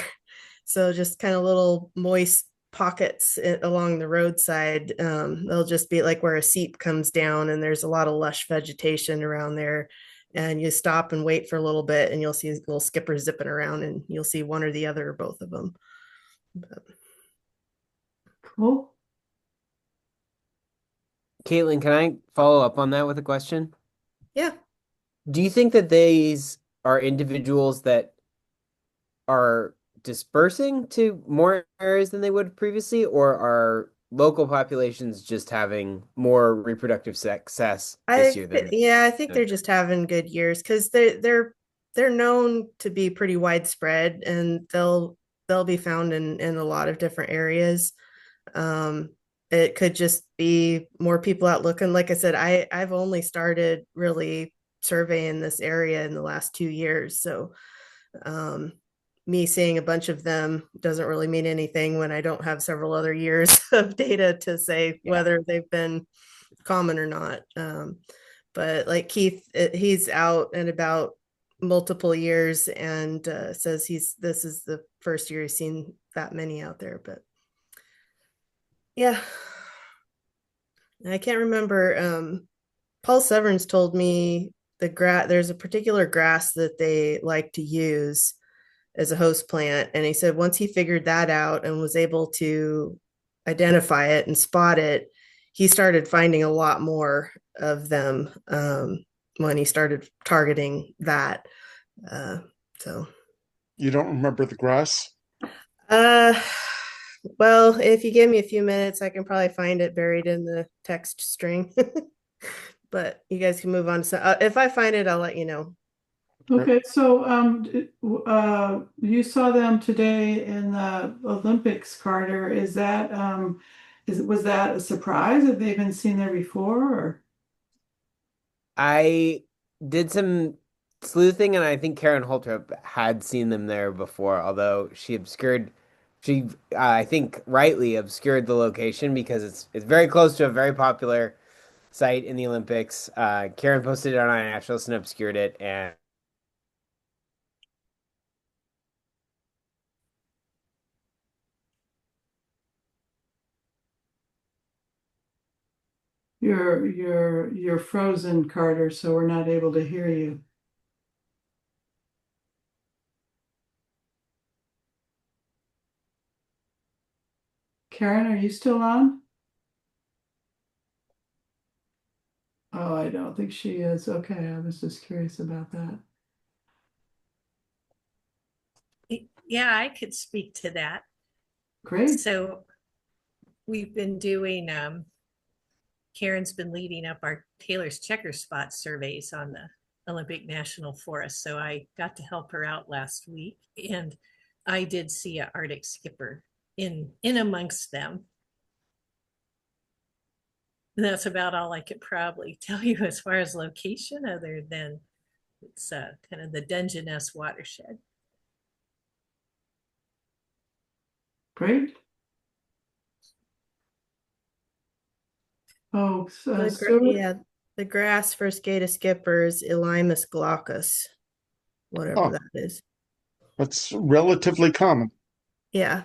So just kind of little moist pockets along the roadside. They'll just be like where a seep comes down and there's a lot of lush vegetation around there. And you stop and wait for a little bit and you'll see little skippers zipping around and you'll see one or the other or both of them. But. Cool. Caitlin, can I follow up on that with a question? Yeah. Do you think that these are individuals that are dispersing to more areas than they would previously, or are local populations just having more reproductive success this year than I think they're just having good years because they're known to be pretty widespread and they'll be found in a lot of different areas. It could just be more people out looking. Like I said, I've only started really surveying this area in the last 2 years. So me seeing a bunch of them doesn't really mean anything when I don't have several other years of data to say whether they've been common or not. But like Keith, he's out and about multiple years and says this is the first year he's seen that many out there. But yeah, I can't remember. Paul Severns told me there's a particular grass that they like to use as a host plant. And he said once he figured that out and was able to identify it and spot it, he started finding a lot more of them when he started targeting that. So you don't remember the grass? Well, if you give me a few minutes, I can probably find it buried in the text string. But you guys can move on. So if I find it, I'll let you know. Okay, so you saw them today in the Olympics, Carter. Is that was that a surprise? Have they been seen there before? Or? I did some sleuthing, and I think Karen Holtrop had seen them there before, although she I think rightly obscured the location because it's very close to a very popular site in the Olympics. Karen posted it on iNaturalist and obscured it, and You're frozen, Carter, so we're not able to hear you. Karen, are you still on? Oh, I don't think she is. Okay, I was just curious about that. Yeah, I could speak to that. Great. So we've been doing, Karen's been leading up our Taylor's checker spot surveys on the Olympic National Forest. So I got to help her out last week and I did see an Arctic skipper in amongst them. And that's about all I could probably tell you as far as location, other than it's kind of the Dungeness watershed. Great. Oh, the grass for Skata skipper is Elymus glaucus, whatever that is. That's relatively common. Yeah.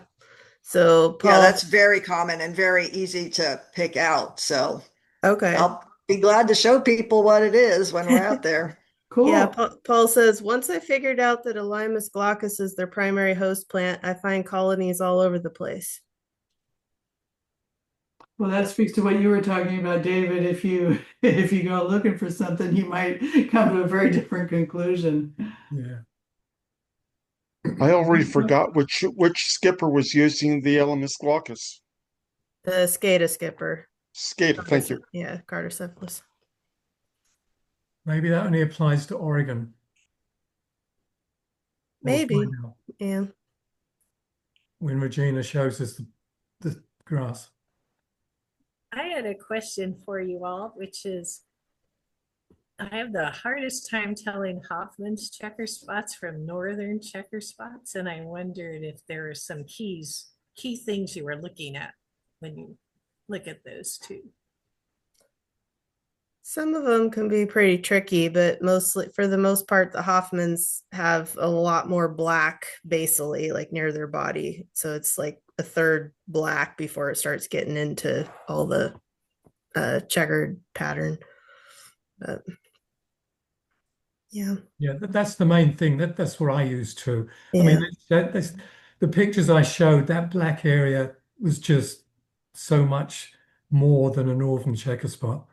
So Paul, yeah, that's very common and very easy to pick out. So okay, I'll be glad to show people what it is when we're out there. Cool. Yeah, Paul says, once I figured out that Elymus glaucus is their primary host plant, I find colonies all over the place. Well, that speaks to what you were talking about, David. If you go looking for something, you might come to a very different conclusion. Yeah. I already forgot which skipper was using the LMS glaucus. The Skata skipper. Skata, thank you. Yeah, Cardocephalus. Maybe that only applies to Oregon. We'll Maybe. find out Yeah. when Regina shows us the grass. I had a question for you all, which is I have the hardest time telling Hoffman's checker spots from northern checker spots, and I wondered if there are some key things you were looking at when you look at those two. Some of them can be pretty tricky, but mostly, for the most part, the Hoffmans have a lot more black basally, like near their body. So it's like a third black before it starts getting into all the checkered pattern. But yeah. Yeah, that's the main thing. That's what I use too. Yeah. I mean, that's the pictures I showed, that black area was just so much more than a northern checker spot.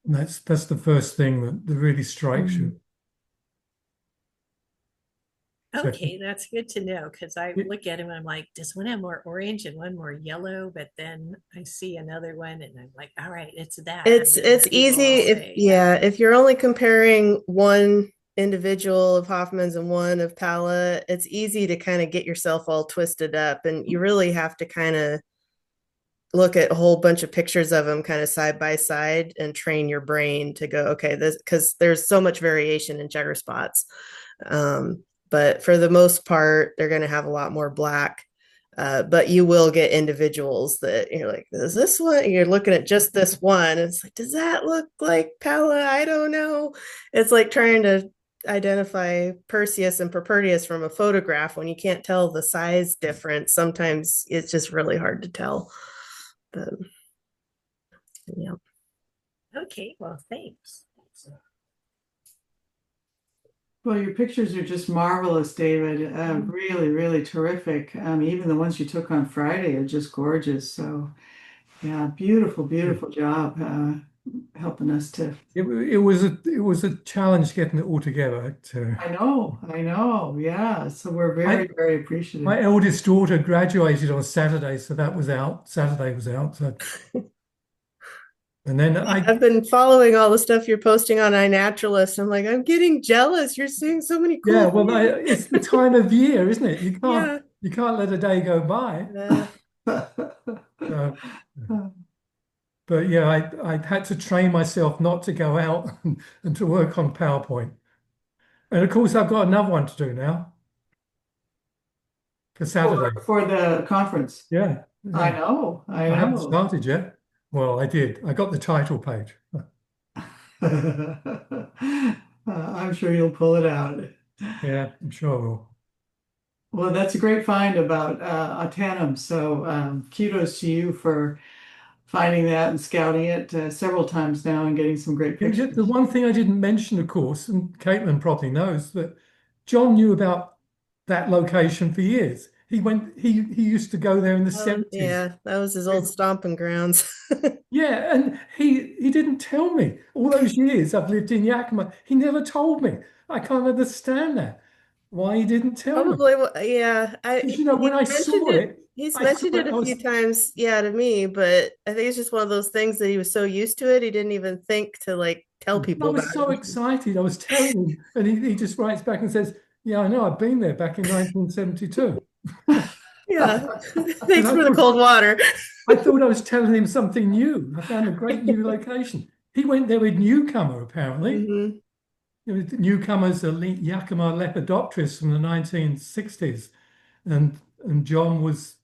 And that's the first thing that really strikes you. So Okay, that's good to know because I Yeah. look at him and I'm like, does one have more orange and one more yellow? But then I see another one and I'm like, all right, it's that. It's And then easy people will if say, if you're only comparing one individual of Hoffman's and one of Pala, it's easy to kind of get yourself all twisted up, and you really have to kind of look at a whole bunch of pictures of them kind of side by side and train your brain to go, okay, this, because there's so much variation in checker spots. But for the most part, they're going to have a lot more black. But you will get individuals that you're like, is this one? You're looking at just this one. And it's like, does that look like Pella? I don't know. It's like trying to identify Perseus and Propertius from a photograph when you can't tell the size difference. Sometimes it's just really hard to tell. But yeah. okay, well, thanks. Well, your pictures are just marvelous, David. Really, really terrific. Even the ones you took on Friday are just gorgeous. So, yeah, beautiful, beautiful job helping us to. it was a challenge getting it all together. I know. Yeah. So we're very, very appreciative. My eldest daughter graduated on Saturday, so that was out. Saturday was out. So. And then I've been following all the stuff you're posting on iNaturalist. I'm like, I'm getting jealous. You're seeing so many cool. Yeah, well, it's the time of year, isn't it? You can't Yeah. you can't let a day go by. So, but yeah, I had to train myself not to go out and to work on PowerPoint. And of course, I've got another one to do now for Saturday. For the conference. Yeah. I know. I haven't started yet. Well, I did. I got the title page. I'm sure you'll pull it out. Yeah, I'm sure I will. Well, that's a great find about Autanum. So kudos to you for finding that and scouting it several times now and getting some great pictures. The one thing I didn't mention, of course, and Caitlin probably knows, that John knew about that location for years. He used to go there in the 70s. Yeah, that was his old stomping grounds. Yeah, and he didn't tell me. All those years I've lived in Yakima, he never told me. I can't understand that. Why he didn't tell me. Probably, yeah. When I saw it, he's mentioned it a few times, yeah, to me, but I think it's just one of those things that he was so used to it, he didn't even think to like tell people about it. I was so excited. I was telling him, and he just writes back and says, yeah, I know, I've been there back in 1972. Yeah, thanks for the cold water. I thought I was telling him something new. I found a great new location. He went there with Newcomer, apparently. Mm-hmm. You know, Newcomer's a Yakima lepidopterist from the 1960s. And John was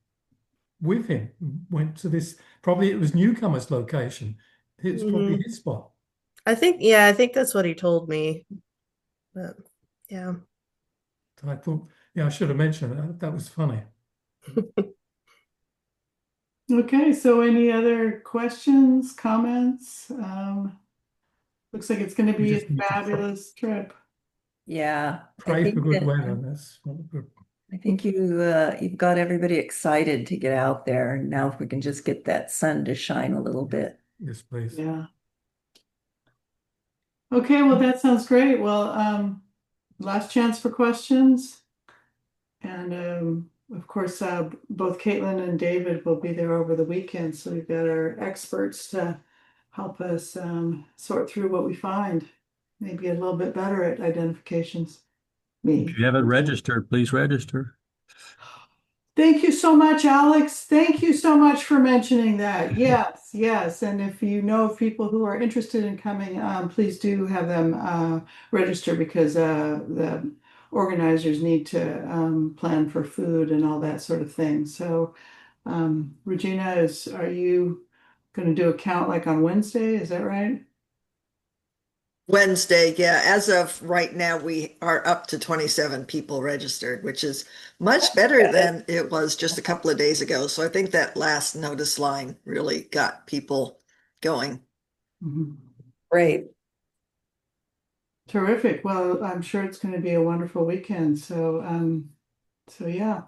with him, went to this, probably it was Newcomer's location. It's probably his spot. I think that's what he told me. But yeah. So I thought, I should have mentioned that. That was funny. Okay, so any other questions, comments? Looks like it's going to be a fabulous trip. Yeah. Pray for good weather. That's good. I think you've got everybody excited to get out there. And now if we can just get that sun to shine a little bit. Yes, please. Yeah. Okay, well, that sounds great. Well, last chance for questions. And of course, both Caitlin and David will be there over the weekend. So we've got our experts to help us sort through what we find. Maybe a little bit better at identifications. Me. If you haven't registered, please register. Thank you so much, Alex. Thank you so much for mentioning that. Yes, yes. And if you know of people who are interested in coming, please do have them register, because the organizers need to plan for food and all that sort of thing. So, Regina, are you going to do a count like on Wednesday? Is that right? Wednesday, yeah. As of right now, we are up to 27 people registered, which is much better than it was just a couple of days ago. So I think that last notice line really got people going. Great. Terrific. Well, I'm sure it's going to be a wonderful weekend. So, yeah.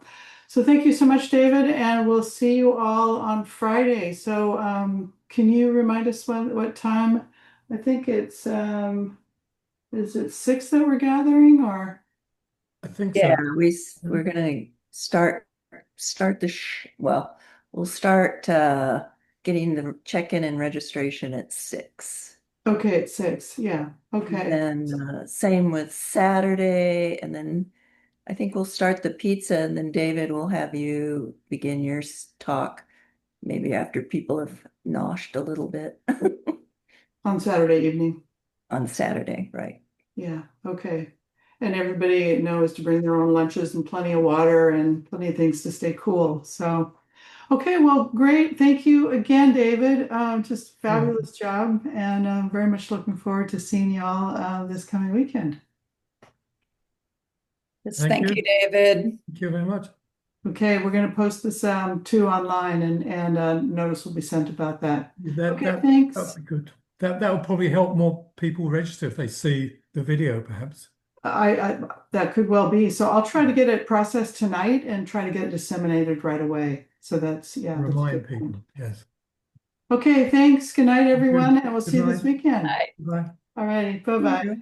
So thank you so much, David, and we'll see you all on Friday. So, can you remind us what time? I think it's is it 6 that we're gathering, or? I think Yeah, so. we're gonna well, we'll start getting the check-in and registration at 6. Okay, at 6. Yeah. Okay. And same with Saturday, and then I think we'll start the pizza, and then David will have you begin your talk maybe after people have noshed a little bit On Saturday evening. on Saturday, right? Yeah. Okay. And everybody knows to bring their own lunches and plenty of water and plenty of things to stay cool. So, okay, well, great. Thank you again, David. Just fabulous job, and I'm very much looking forward to seeing you all this coming weekend. Yes, Thank thank you. you, David. Thank you very much. Okay, we're going to post this too online, and notice will be sent about that. Okay, thanks. That'll be good. That will probably help more people register if they see the video, perhaps. I that could well be. So I'll try to get it processed tonight and try to get it disseminated right away. So that's that's a Remind good people. point. Yes. Okay, thanks. Good night, everyone, and we'll Good see you this night. weekend. Bye. Bye. All righty, bye-bye.